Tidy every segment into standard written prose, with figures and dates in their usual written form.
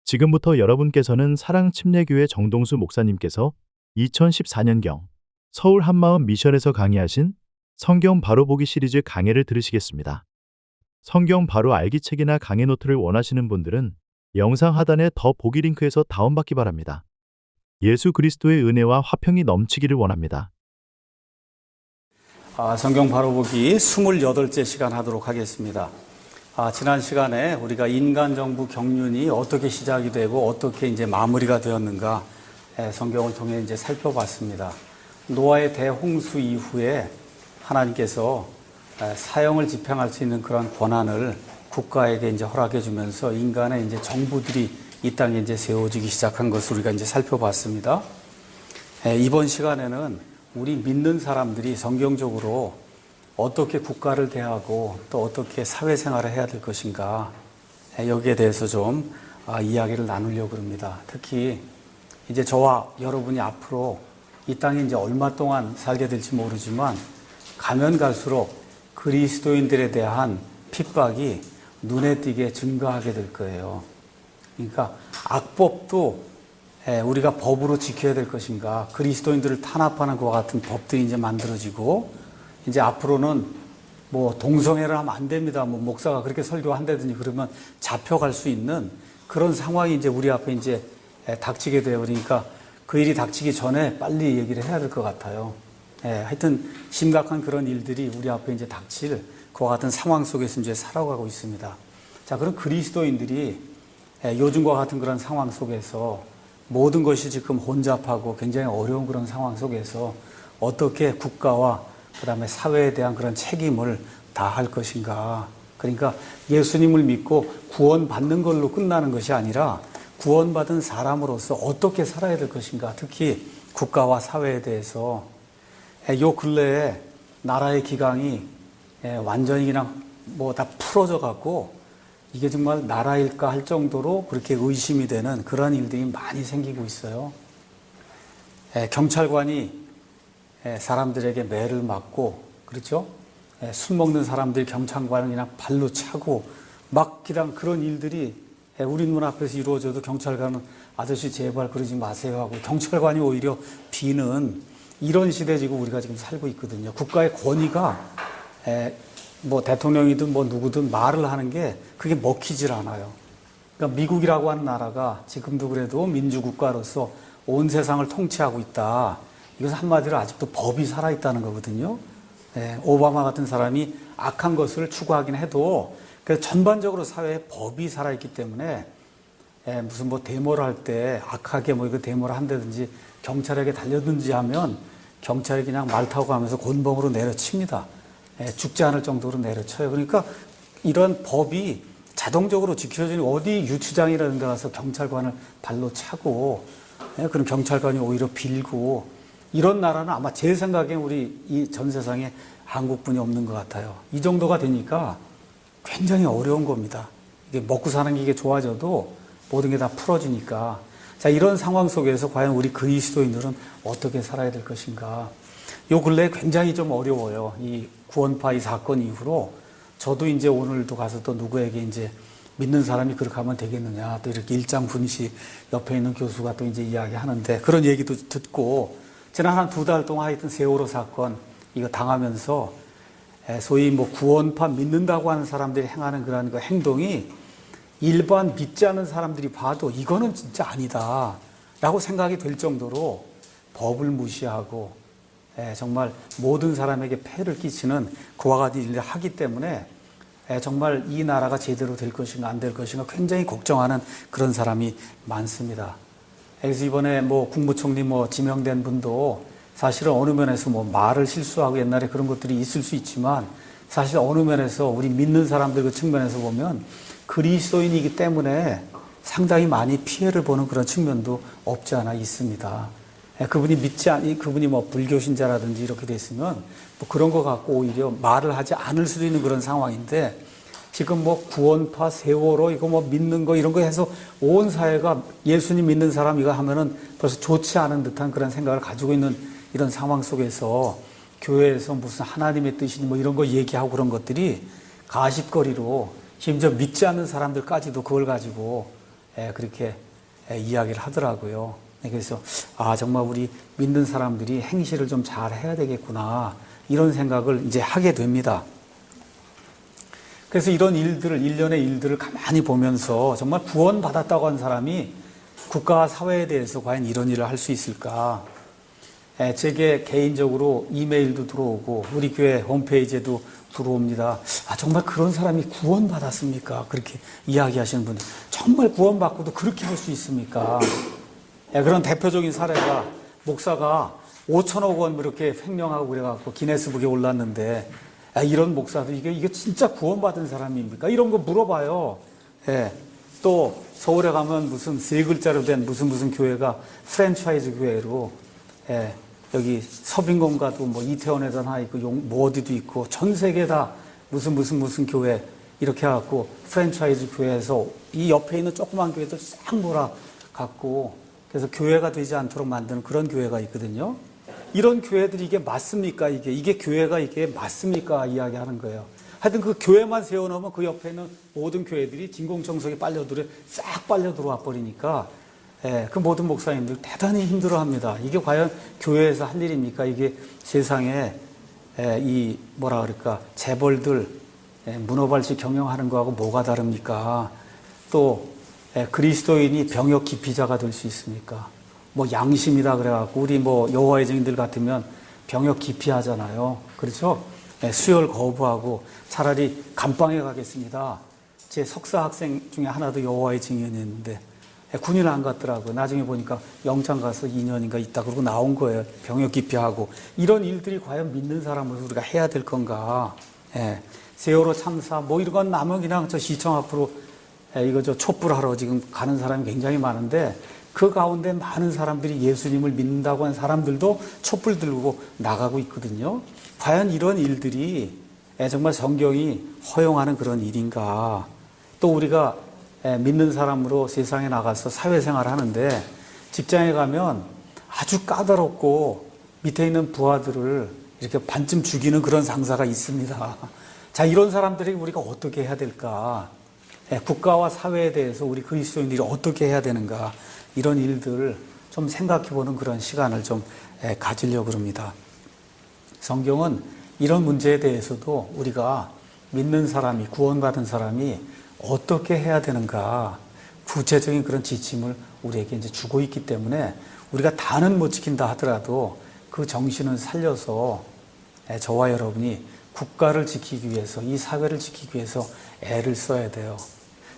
지금부터 여러분께서는 사랑침례교회 정동수 목사님께서 2014년경 서울 한마음 미션에서 강의하신 성경 바로 보기 시리즈 강해를 들으시겠습니다. 성경 바로 알기 책이나 강해 노트를 원하시는 분들은 영상 하단의 더 보기 링크에서 다운받기 바랍니다. 예수 그리스도의 은혜와 화평이 넘치기를 원합니다. 성경 바로 보기 28째 시간 하도록 하겠습니다. 지난 시간에 우리가 인간정부 경륜이 어떻게 시작이 되고 어떻게 이제 마무리가 되었는가 성경을 통해 이제 살펴봤습니다. 노아의 대홍수 이후에 하나님께서 사형을 집행할 수 있는 그런 권한을 국가에게 이제 허락해 주면서 인간의 이제 정부들이 이 땅에 이제 세워지기 시작한 것을 우리가 이제 살펴봤습니다. 이번 시간에는 우리 믿는 사람들이 성경적으로 어떻게 국가를 대하고 또 어떻게 사회생활을 해야 될 것인가 여기에 대해서 좀 이야기를 나누려고 합니다. 특히 이제 저와 여러분이 앞으로 이 땅에 이제 얼마 동안 살게 될지 모르지만 가면 갈수록 그리스도인들에 대한 핍박이 눈에 띄게 증가하게 될 거예요. 그러니까 악법도 우리가 법으로 지켜야 될 것인가, 그리스도인들을 탄압하는 것과 같은 법들이 이제 만들어지고 이제 앞으로는 뭐 동성애를 하면 안 됩니다. 뭐 목사가 그렇게 설교한다든지 그러면 잡혀갈 수 있는 그런 상황이 이제 우리 앞에 이제 닥치게 돼요. 그러니까 그 일이 닥치기 전에 빨리 얘기를 해야 될 것 같아요. 하여튼 심각한 그런 일들이 우리 앞에 이제 닥칠 그와 같은 상황 속에서 이제 살아가고 있습니다. 자, 그럼 그리스도인들이 요즘과 같은 그런 상황 속에서 모든 것이 지금 혼잡하고 굉장히 어려운 그런 상황 속에서 어떻게 국가와 그 다음에 사회에 대한 그런 책임을 다할 것인가. 그러니까 예수님을 믿고 구원받는 걸로 끝나는 것이 아니라 구원받은 사람으로서 어떻게 살아야 될 것인가. 특히 국가와 사회에 대해서 요 근래에 나라의 기강이 완전히 그냥 뭐 다 풀어져 갖고 이게 정말 나라일까 할 정도로 그렇게 의심이 되는 그런 일들이 많이 생기고 있어요. 경찰관이 사람들에게 매를 맞고, 그렇죠? 술 먹는 사람들이 경찰관을 그냥 발로 차고, 막 그냥 그런 일들이 우리 눈앞에서 이루어져도 경찰관은 아저씨 제발 그러지 마세요 하고 경찰관이 오히려 비는 이런 시대에 지금 우리가 지금 살고 있거든요. 국가의 권위가 뭐 대통령이든 뭐 누구든 말을 하는 게 그게 먹히질 않아요. 그러니까 미국이라고 하는 나라가 지금도 그래도 민주국가로서 온 세상을 통치하고 있다. 이것은 한마디로 아직도 법이 살아있다는 거거든요. 오바마 같은 사람이 악한 것을 추구하긴 해도 그래서 전반적으로 사회에 법이 살아있기 때문에 무슨 뭐 데모를 할 때 악하게 뭐 이거 데모를 한다든지 경찰에게 달려든지 하면 경찰이 그냥 말 타고 가면서 곤봉으로 내려칩니다. 죽지 않을 정도로 내려쳐요. 그러니까 이런 법이 자동적으로 지켜지는 어디 유치장이라는 데 가서 경찰관을 발로 차고 그럼 경찰관이 오히려 빌고 이런 나라는 아마 제 생각에 우리 이 전 세상에 한국뿐이 없는 것 같아요. 이 정도가 되니까 굉장히 어려운 겁니다. 이게 먹고 사는 게 이게 좋아져도 모든 게 다 풀어지니까. 자, 이런 상황 속에서 과연 우리 그리스도인들은 어떻게 살아야 될 것인가. 요 근래에 굉장히 좀 어려워요. 이 구원파 이 사건 이후로 저도 이제 오늘도 가서 또 누구에게 이제 믿는 사람이 그렇게 하면 되겠느냐. 또 이렇게 일장분시 옆에 있는 교수가 또 이제 이야기하는데 그런 얘기도 듣고 지난 한 2달 동안 하여튼 세월호 사건 이거 당하면서 소위 뭐 구원파 믿는다고 하는 사람들이 행하는 그런 그 행동이 일반 믿지 않는 사람들이 봐도 이거는 진짜 아니다 라고 생각이 될 정도로 법을 무시하고 정말 모든 사람에게 폐를 끼치는 그와 같은 일을 하기 때문에 정말 이 나라가 제대로 될 것인가 안 될 것인가 굉장히 걱정하는 그런 사람이 많습니다. 그래서 이번에 뭐 국무총리 뭐 지명된 분도 사실은 어느 면에서 뭐 말을 실수하고 옛날에 그런 것들이 있을 수 있지만 사실 어느 면에서 우리 믿는 사람들 그 측면에서 보면 그리스도인이기 때문에 상당히 많이 피해를 보는 그런 측면도 없지 않아 있습니다. 그분이 믿지 않니, 그분이 뭐 불교 신자라든지 이렇게 됐으면 뭐 그런 거 갖고 오히려 말을 하지 않을 수도 있는 그런 상황인데 지금 뭐 구원파, 세월호 이거 뭐 믿는 거 이런 거 해서 온 사회가 예수님 믿는 사람 이거 하면은 벌써 좋지 않은 듯한 그런 생각을 가지고 있는 이런 상황 속에서 교회에서 무슨 하나님의 뜻이니 뭐 이런 거 얘기하고 그런 것들이 가십거리로 심지어 믿지 않는 사람들까지도 그걸 가지고 그렇게 이야기를 하더라고요. 그래서 정말 우리 믿는 사람들이 행실을 좀 잘 해야 되겠구나 이런 생각을 이제 하게 됩니다. 그래서 이런 일들을, 일련의 일들을 가만히 보면서 정말 구원받았다고 한 사람이 국가와 사회에 대해서 과연 이런 일을 할 수 있을까? 제게 개인적으로 이메일도 들어오고 우리 교회 홈페이지에도 들어옵니다. 정말 그런 사람이 구원받았습니까? 그렇게 이야기하시는 분들. 정말 구원받고도 그렇게 할 수 있습니까? 그런 대표적인 사례가 목사가 5천억 원 이렇게 횡령하고 그래갖고 기네스북에 올랐는데 이런 목사도 이게 진짜 구원받은 사람입니까? 이런 거 물어봐요. 또 서울에 가면 무슨 세 글자로 된 무슨 교회가 프랜차이즈 교회로 여기 서빙공가도 뭐 이태원에도 하나 있고 뭐 어디도 있고 전 세계 다 무슨 교회 이렇게 해갖고 프랜차이즈 교회에서 이 옆에 있는 조그만 교회들 싹 몰아갖고 그래서 교회가 되지 않도록 만드는 그런 교회가 있거든요. 이런 교회들이 이게 맞습니까? 이게 교회가 이게 맞습니까? 이야기하는 거예요. 하여튼 그 교회만 세워놓으면 그 옆에 있는 모든 교회들이 진공청소기 싹 빨려 들어와 버리니까 그 모든 목사님들 대단히 힘들어합니다. 이게 과연 교회에서 할 일입니까? 이게 세상에 이 뭐라 그럴까 재벌들 문어발식 경영하는 거하고 뭐가 다릅니까? 또 그리스도인이 병역 기피자가 될 수 있습니까? 뭐 양심이다 그래갖고 우리 뭐 여호와의 증인들 같으면 병역 기피하잖아요. 그렇죠? 수혈 거부하고 차라리 감방에 가겠습니다. 제 석사 학생 중에 하나도 여호와의 증인이었는데 군인을 안 갔더라고요. 나중에 보니까 영장 가서 2년인가 있다 그러고 나온 거예요. 병역 기피하고. 이런 일들이 과연 믿는 사람으로서 우리가 해야 될 건가. 세월호 참사 뭐 이런 건 나면 그냥 저 시청 앞으로 이거 저 촛불하러 지금 가는 사람이 굉장히 많은데 그 가운데 많은 사람들이 예수님을 믿는다고 한 사람들도 촛불 들고 나가고 있거든요. 과연 이런 일들이 정말 성경이 허용하는 그런 일인가. 또 우리가 믿는 사람으로 세상에 나가서 사회생활을 하는데 직장에 가면 아주 까다롭고 밑에 있는 부하들을 이렇게 반쯤 죽이는 그런 상사가 있습니다. 자, 이런 사람들이 우리가 어떻게 해야 될까? 국가와 사회에 대해서 우리 그리스도인들이 어떻게 해야 되는가? 이런 일들을 좀 생각해보는 그런 시간을 좀 가지려고 합니다. 성경은 이런 문제에 대해서도 우리가 믿는 사람이, 구원받은 사람이 어떻게 해야 되는가 구체적인 그런 지침을 우리에게 이제 주고 있기 때문에 우리가 다는 못 지킨다 하더라도 그 정신을 살려서 저와 여러분이 국가를 지키기 위해서, 이 사회를 지키기 위해서 애를 써야 돼요.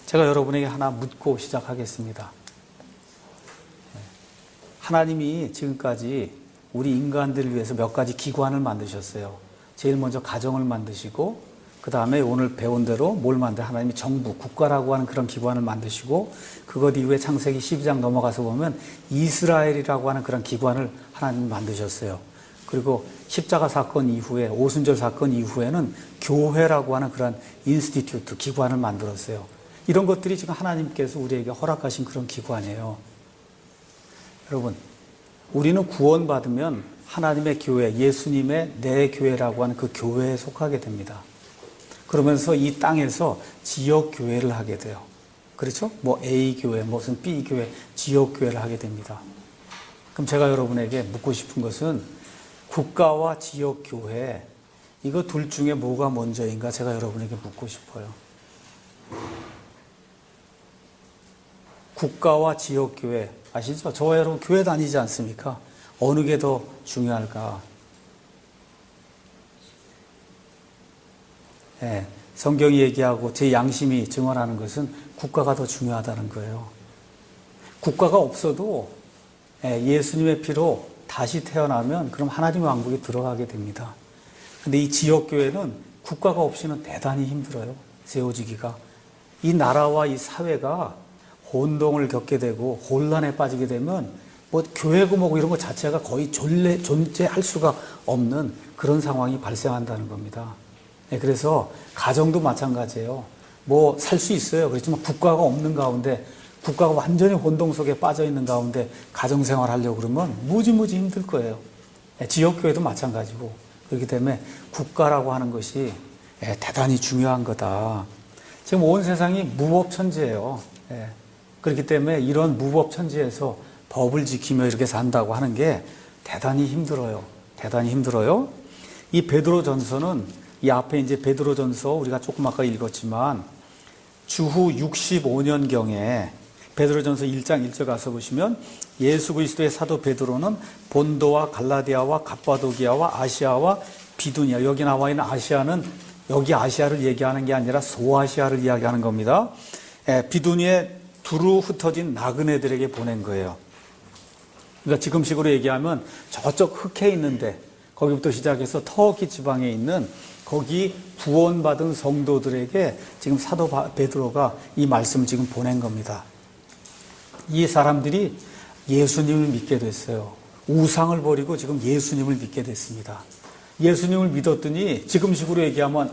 제가 여러분에게 하나 묻고 시작하겠습니다. 하나님이 지금까지 우리 인간들을 위해서 몇 가지 기관을 만드셨어요. 제일 먼저 가정을 만드시고 그 다음에 오늘 배운 대로 뭘 하나님이 정부, 국가라고 하는 그런 기관을 만드시고 그것 이후에 창세기 12장 넘어가서 보면 이스라엘이라고 하는 그런 기관을 하나님이 만드셨어요. 그리고 십자가 사건 이후에 오순절 사건 이후에는 교회라고 하는 그런 인스티튜트, 기관을 만들었어요. 이런 것들이 지금 하나님께서 우리에게 허락하신 그런 기관이에요. 여러분, 우리는 구원받으면 하나님의 교회, 예수님의 내 교회라고 하는 그 교회에 속하게 됩니다. 그러면서 이 땅에서 지역교회를 하게 돼요. 그렇죠? 뭐 A교회, 무슨 B교회, 지역교회를 하게 됩니다. 그럼 제가 여러분에게 묻고 싶은 것은 국가와 지역교회, 이거 둘 중에 뭐가 먼저인가 제가 여러분에게 묻고 싶어요. 국가와 지역교회, 아시죠? 저와 여러분 교회 다니지 않습니까? 어느 게 더 중요할까? 성경이 얘기하고 제 양심이 증언하는 것은 국가가 더 중요하다는 거예요. 국가가 없어도 예수님의 피로 다시 태어나면 그럼 하나님의 왕국에 들어가게 됩니다. 근데 이 지역교회는 국가가 없이는 대단히 힘들어요. 세워지기가. 이 나라와 이 사회가 혼동을 겪게 되고 혼란에 빠지게 되면 뭐 교회고 뭐고 이런 것 자체가 거의 존재할 수가 없는 그런 상황이 발생한다는 겁니다. 그래서 가정도 마찬가지예요. 뭐 살 수 있어요. 그렇지만 국가가 없는 가운데, 국가가 완전히 혼동 속에 빠져 있는 가운데 가정생활 하려고 그러면 무지무지 힘들 거예요. 지역교회도 마찬가지고. 그렇기 때문에 국가라고 하는 것이 대단히 중요한 거다. 지금 온 세상이 무법천지예요. 그렇기 때문에 이런 무법천지에서 법을 지키며 이렇게 산다고 하는 게 대단히 힘들어요. 대단히 힘들어요. 이 베드로전서는 이 앞에 이제 베드로전서 우리가 조금 아까 읽었지만 주후 65년경에 베드로전서 1장 1절 가서 보시면 예수 그리스도의 사도 베드로는 본도와 갈라디아와 갑바도기아와 아시아와 비두니아, 여기 나와 있는 아시아는 여기 아시아를 얘기하는 게 아니라 소아시아를 이야기하는 겁니다. 비두니에 두루 흩어진 나그네들에게 보낸 거예요. 그러니까 지금식으로 얘기하면 저쪽 흑해 있는데 거기부터 시작해서 터키 지방에 있는 거기 구원받은 성도들에게 지금 사도 베드로가 이 말씀을 지금 보낸 겁니다. 이 사람들이 예수님을 믿게 됐어요. 우상을 버리고 지금 예수님을 믿게 됐습니다. 예수님을 믿었더니 지금식으로 얘기하면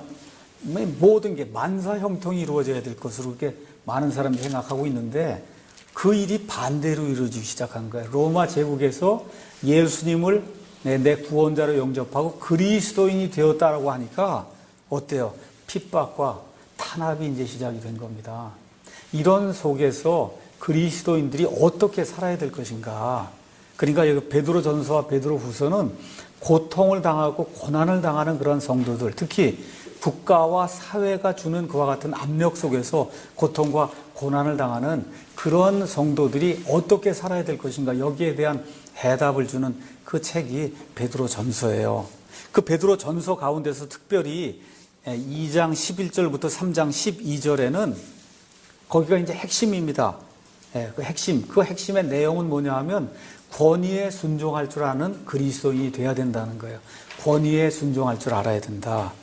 모든 게 만사형통이 이루어져야 될 것으로 그렇게 많은 사람들이 생각하고 있는데 그 일이 반대로 이루어지기 시작한 거예요. 로마 제국에서 예수님을 내 구원자로 영접하고 그리스도인이 되었다라고 하니까 어때요? 핍박과 탄압이 이제 시작이 된 겁니다. 이런 속에서 그리스도인들이 어떻게 살아야 될 것인가? 그러니까 여기 베드로전서와 베드로후서는 고통을 당하고 고난을 당하는 그런 성도들, 특히 국가와 사회가 주는 그와 같은 압력 속에서 고통과 고난을 당하는 그런 성도들이 어떻게 살아야 될 것인가? 여기에 대한 해답을 주는 그 책이 베드로전서예요. 그 베드로전서 가운데서 특별히 2장 11절부터 3장 12절에는 거기가 이제 핵심입니다. 그 핵심의 내용은 뭐냐 하면 권위에 순종할 줄 아는 그리스도인이 돼야 된다는 거예요. 권위에 순종할 줄 알아야 된다.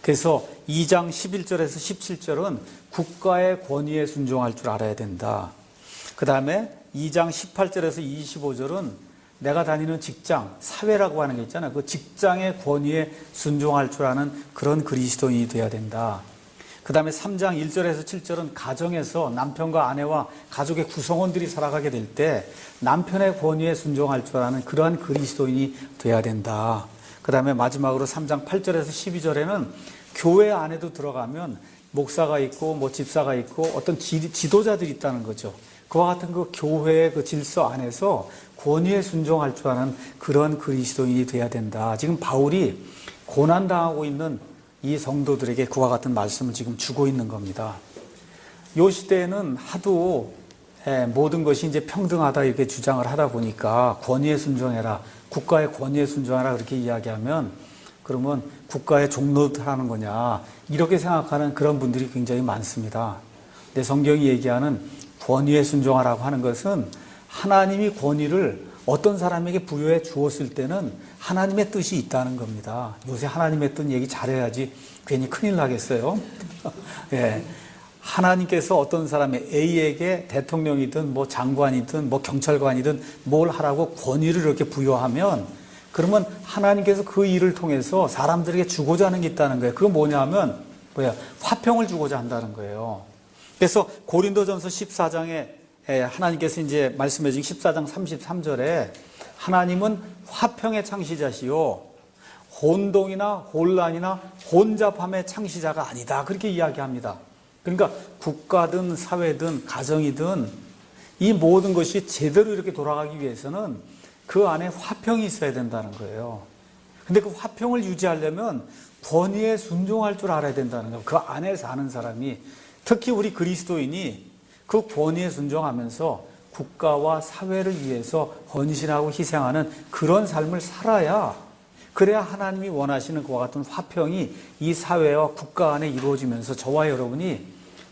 그래서 2장 11절에서 17절은 국가의 권위에 순종할 줄 알아야 된다. 그 다음에 2장 18절에서 25절은 내가 다니는 직장, 사회라고 하는 게 있잖아요. 그 직장의 권위에 순종할 줄 아는 그런 그리스도인이 돼야 된다. 그 다음에 3장 1절에서 7절은 가정에서 남편과 아내와 가족의 구성원들이 살아가게 될 때 남편의 권위에 순종할 줄 아는 그러한 그리스도인이 돼야 된다. 그 다음에 마지막으로 3장 8절에서 12절에는 교회 안에도 들어가면 목사가 있고 뭐 집사가 있고 어떤 지도자들이 있다는 거죠. 그와 같은 그 교회의 그 질서 안에서 권위에 순종할 줄 아는 그런 그리스도인이 돼야 된다. 지금 바울이 고난당하고 있는 이 성도들에게 그와 같은 말씀을 지금 주고 있는 겁니다. 이 시대에는 하도 모든 것이 이제 평등하다 이렇게 주장을 하다 보니까 권위에 순종해라, 국가의 권위에 순종하라 그렇게 이야기하면 그러면 국가의 종노릇하는 거냐 이렇게 생각하는 그런 분들이 굉장히 많습니다. 근데 성경이 얘기하는 권위에 순종하라고 하는 것은 하나님이 권위를 어떤 사람에게 부여해 주었을 때는 하나님의 뜻이 있다는 겁니다. 요새 하나님의 뜻 얘기 잘해야지 괜히 큰일 나겠어요. 예. 하나님께서 어떤 사람의 A에게 대통령이든 뭐 장관이든 뭐 경찰관이든 뭘 하라고 권위를 이렇게 부여하면 그러면 하나님께서 그 일을 통해서 사람들에게 주고자 하는 게 있다는 거예요. 그건 뭐냐면 화평을 주고자 한다는 거예요. 그래서 고린도전서 14장에 하나님께서 이제 말씀해 주신 14장 33절에 하나님은 화평의 창시자시요 혼동이나 혼란이나 혼잡함의 창시자가 아니다. 그렇게 이야기합니다. 그러니까 국가든 사회든 가정이든 이 모든 것이 제대로 이렇게 돌아가기 위해서는 그 안에 화평이 있어야 된다는 거예요. 근데 그 화평을 유지하려면 권위에 순종할 줄 알아야 된다는 거예요. 그 안에 사는 사람이 특히 우리 그리스도인이 그 권위에 순종하면서 국가와 사회를 위해서 헌신하고 희생하는 그런 삶을 살아야 그래야 하나님이 원하시는 그와 같은 화평이 이 사회와 국가 안에 이루어지면서 저와 여러분이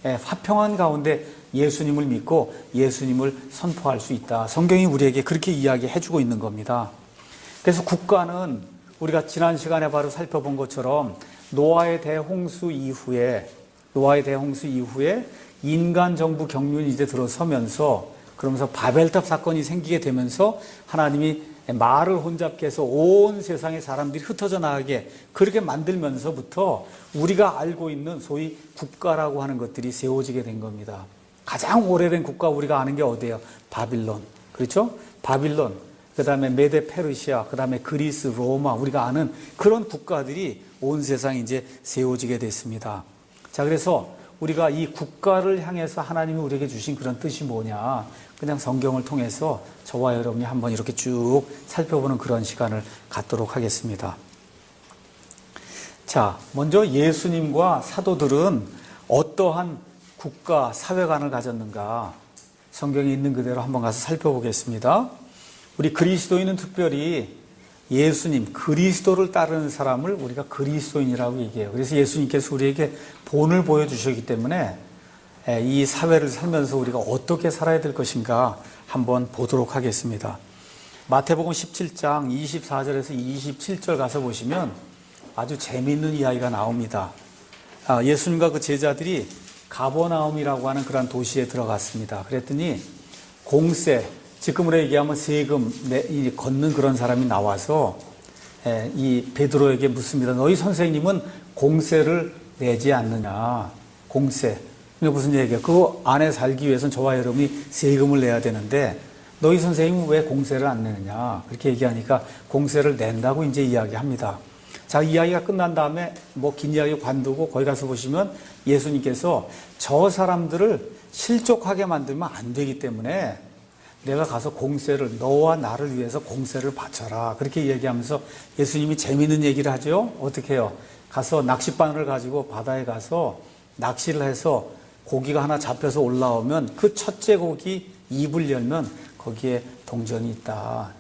화평한 가운데 예수님을 믿고 예수님을 선포할 수 있다. 성경이 우리에게 그렇게 이야기해 주고 있는 겁니다. 그래서 국가는 우리가 지난 시간에 바로 살펴본 것처럼 노아의 대홍수 이후에 인간 정부 경륜이 이제 들어서면서 그러면서 바벨탑 사건이 생기게 되면서 하나님이 말을 혼잡게 해서 온 세상의 사람들이 흩어져 나가게 그렇게 만들면서부터 우리가 알고 있는 소위 국가라고 하는 것들이 세워지게 된 겁니다. 가장 오래된 국가 우리가 아는 게 어디예요? 바빌론. 그렇죠? 바빌론. 그 다음에 메데 페르시아, 그 다음에 그리스, 로마, 우리가 아는 그런 국가들이 온 세상에 이제 세워지게 됐습니다. 자, 그래서 우리가 이 국가를 향해서 하나님이 우리에게 주신 그런 뜻이 뭐냐. 그냥 성경을 통해서 저와 여러분이 한번 이렇게 쭉 살펴보는 그런 시간을 갖도록 하겠습니다. 자, 먼저 예수님과 사도들은 어떠한 국가, 사회관을 가졌는가. 성경에 있는 그대로 한번 가서 살펴보겠습니다. 우리 그리스도인은 특별히 예수님, 그리스도를 따르는 사람을 우리가 그리스도인이라고 얘기해요. 그래서 예수님께서 우리에게 본을 보여주셨기 때문에 이 사회를 살면서 우리가 어떻게 살아야 될 것인가 한번 보도록 하겠습니다. 마태복음 17장 24절에서 27절 가서 보시면 아주 재미있는 이야기가 나옵니다. 예수님과 그 제자들이 가버나움이라고 하는 그런 도시에 들어갔습니다. 그랬더니 공세, 지금으로 얘기하면 세금 걷는 그런 사람이 나와서 이 베드로에게 묻습니다. 너희 선생님은 공세를 내지 않느냐? 공세. 이게 무슨 얘기야? 그 안에 살기 위해서는 저와 여러분이 세금을 내야 되는데 너희 선생님은 왜 공세를 안 내느냐? 그렇게 얘기하니까 공세를 낸다고 이제 이야기합니다. 자, 이야기가 끝난 다음에 뭐 긴 이야기 관두고 거기 가서 보시면 예수님께서 저 사람들을 실족하게 만들면 안 되기 때문에 내가 가서 공세를, 너와 나를 위해서 공세를 바쳐라. 그렇게 얘기하면서 예수님이 재미있는 얘기를 하죠. 어떻게 해요? 가서 낚싯바늘을 가지고 바다에 가서 낚시를 해서 고기가 하나 잡혀서 올라오면 그 첫째 고기 입을 열면 거기에 동전이 있다.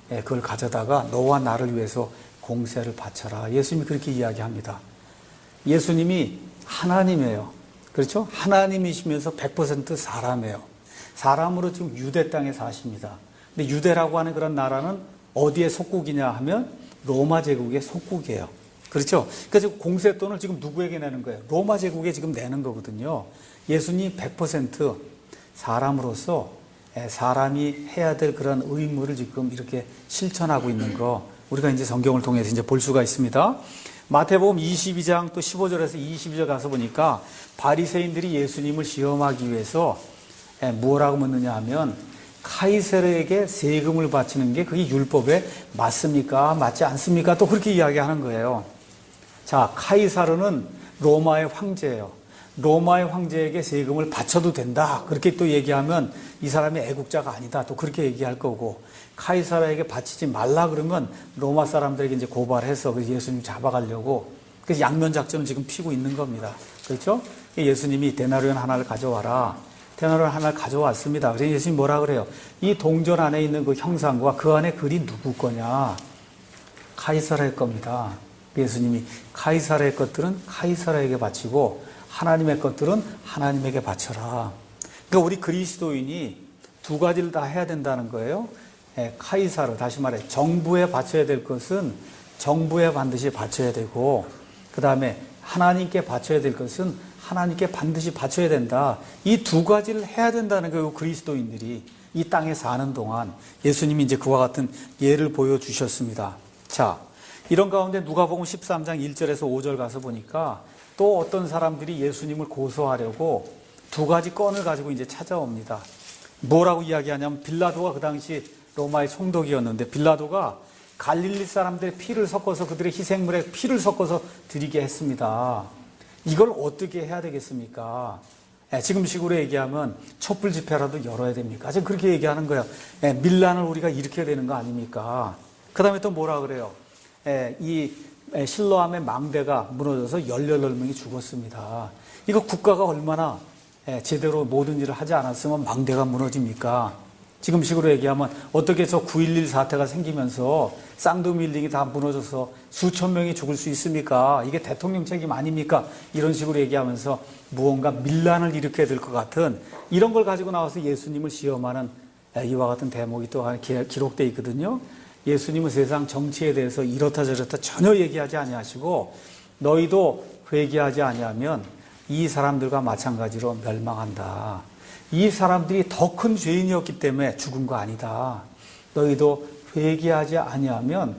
그걸 가져다가 너와 나를 위해서 공세를 바쳐라. 예수님이 그렇게 이야기합니다. 예수님이 하나님이에요. 그렇죠? 하나님이시면서 100% 사람이에요. 사람으로 지금 유대 땅에 사십니다. 근데 유대라고 하는 그런 나라는 어디에 속국이냐 하면 로마 제국의 속국이에요. 그렇죠? 그래서 공세돈을 지금 누구에게 내는 거예요? 로마 제국에 지금 내는 거거든요. 예수님 100% 사람으로서 사람이 해야 될 그런 의무를 지금 이렇게 실천하고 있는 거 우리가 이제 성경을 통해서 이제 볼 수가 있습니다. 마태복음 22장 또 15절에서 22절 가서 보니까 바리새인들이 예수님을 시험하기 위해서 뭐라고 묻느냐 하면 카이사르에게 세금을 바치는 게 그게 율법에 맞습니까? 맞지 않습니까? 또 그렇게 이야기하는 거예요. 자, 카이사르는 로마의 황제예요. 로마의 황제에게 세금을 바쳐도 된다. 그렇게 또 얘기하면 이 사람이 애국자가 아니다. 또 그렇게 얘기할 거고 카이사르에게 바치지 말라 그러면 로마 사람들에게 이제 고발해서 예수님 잡아가려고 그래서 양면 작전을 지금 피고 있는 겁니다. 그렇죠? 예수님이 데나리온 하나를 가져와라. 데나리온 하나를 가져왔습니다. 그래서 예수님이 뭐라 그래요? 이 동전 안에 있는 그 형상과 그 안에 글이 누구 거냐? 카이사르의 겁니다. 예수님이 카이사르의 것들은 카이사르에게 바치고 하나님의 것들은 하나님에게 바쳐라. 그러니까 우리 그리스도인이 두 가지를 다 해야 된다는 거예요. 카이사르, 다시 말해 정부에 바쳐야 될 것은 정부에 반드시 바쳐야 되고 그 다음에 하나님께 바쳐야 될 것은 하나님께 반드시 바쳐야 된다. 이 두 가지를 해야 된다는 거예요. 그리스도인들이 이 땅에 사는 동안 예수님이 이제 그와 같은 예를 보여주셨습니다. 자, 이런 가운데 누가복음 13장 1절에서 5절 가서 보니까 또 어떤 사람들이 예수님을 고소하려고 두 가지 건을 가지고 이제 찾아옵니다. 뭐라고 이야기하냐면 빌라도가 그 당시 로마의 총독이었는데 빌라도가 갈릴리 사람들의 피를 섞어서 그들의 희생물에 피를 섞어서 드리게 했습니다. 이걸 어떻게 해야 되겠습니까? 지금식으로 얘기하면 촛불 집회라도 열어야 됩니까? 지금 그렇게 얘기하는 거예요. 밀란을 우리가 일으켜야 되는 거 아닙니까? 그 다음에 또 뭐라 그래요? 이 실로암의 망대가 무너져서 18명이 죽었습니다. 이거 국가가 얼마나 제대로 모든 일을 하지 않았으면 망대가 무너집니까? 지금식으로 얘기하면 어떻게 저 9.11 사태가 생기면서 쌍두밀딩이 다 무너져서 수천 명이 죽을 수 있습니까? 이게 대통령 책임 아닙니까? 이런 식으로 얘기하면서 무언가 밀란을 일으켜야 될 것 같은 이런 걸 가지고 나와서 예수님을 시험하는 이와 같은 대목이 또 기록되어 있거든요. 예수님은 세상 정치에 대해서 이렇다 저렇다 전혀 얘기하지 아니하시고 너희도 회개하지 아니하면 이 사람들과 마찬가지로 멸망한다. 이 사람들이 더 큰 죄인이었기 때문에 죽은 거 아니다. 너희도 회개하지 아니하면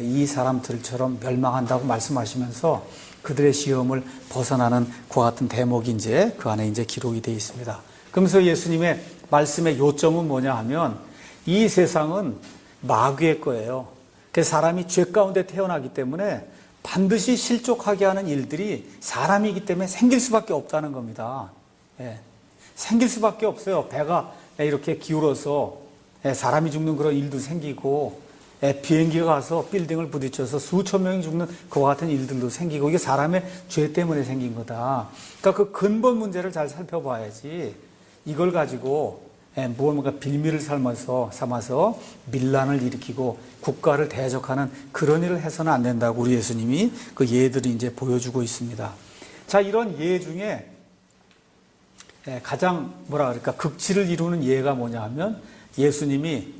이 사람들처럼 멸망한다고 말씀하시면서 그들의 시험을 벗어나는 그와 같은 대목이 이제 그 안에 이제 기록이 되어 있습니다. 그러면서 예수님의 말씀의 요점은 뭐냐 하면 이 세상은 마귀의 거예요. 그래서 사람이 죄 가운데 태어나기 때문에 반드시 실족하게 하는 일들이 사람이기 때문에 생길 수밖에 없다는 겁니다. 생길 수밖에 없어요. 배가 이렇게 기울어서 사람이 죽는 그런 일도 생기고 비행기가 가서 빌딩을 부딪혀서 수천 명이 죽는 그와 같은 일들도 생기고 이게 사람의 죄 때문에 생긴 거다. 그러니까 그 근본 문제를 잘 살펴봐야지 이걸 가지고 무언가 빌미를 삼아서 밀란을 일으키고 국가를 대적하는 그런 일을 해서는 안 된다고 우리 예수님이 그 예들을 이제 보여주고 있습니다. 자, 이런 예 중에 가장 극치를 이루는 예가 뭐냐 하면 예수님이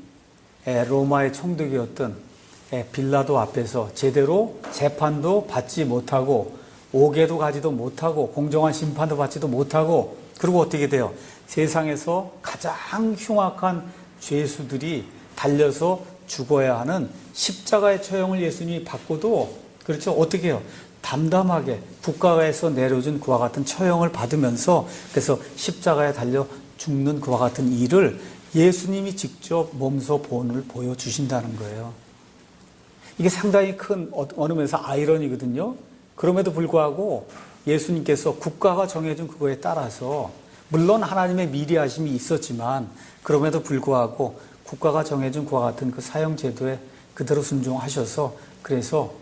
로마의 총독이었던 빌라도 앞에서 제대로 재판도 받지 못하고 옥에도 가지도 못하고 공정한 심판도 받지도 못하고 그리고 어떻게 돼요? 세상에서 가장 흉악한 죄수들이 달려서 죽어야 하는 십자가의 처형을 예수님이 받고도 그렇죠? 어떻게 해요? 담담하게 국가에서 내려준 그와 같은 처형을 받으면서 그래서 십자가에 달려 죽는 그와 같은 일을 예수님이 직접 몸소 본을 보여주신다는 거예요. 이게 상당히 큰 어느 면에서 아이러니거든요. 그럼에도 불구하고 예수님께서 국가가 정해준 그거에 따라서 물론 하나님의 미리하심이 있었지만 그럼에도 불구하고 국가가 정해준 그와 같은 그 사형 제도에 그대로 순종하셔서 그래서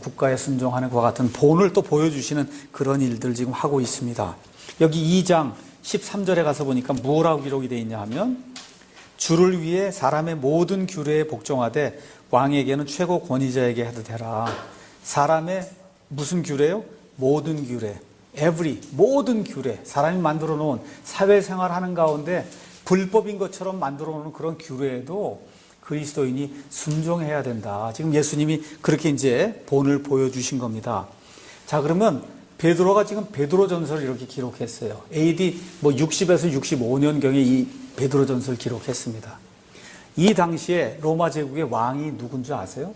국가에 순종하는 그와 같은 본을 또 보여주시는 그런 일들 지금 하고 있습니다. 여기 2장 13절에 가서 보니까 뭐라고 기록이 되어 있냐 하면 주를 위해 사람의 모든 규례에 복종하되 왕에게는 최고 권위자에게 해도 되라. 사람의 무슨 규례요? 모든 규례. 모든 규례. 사람이 만들어 놓은 사회생활 하는 가운데 불법인 것처럼 만들어 놓은 그런 규례에도 그리스도인이 순종해야 된다. 지금 예수님이 그렇게 이제 본을 보여주신 겁니다. 자, 그러면 베드로가 지금 베드로전서를 이렇게 기록했어요. AD 60에서 65년경에 이 베드로전서를 기록했습니다. 이 당시에 로마 제국의 왕이 누군 줄 아세요?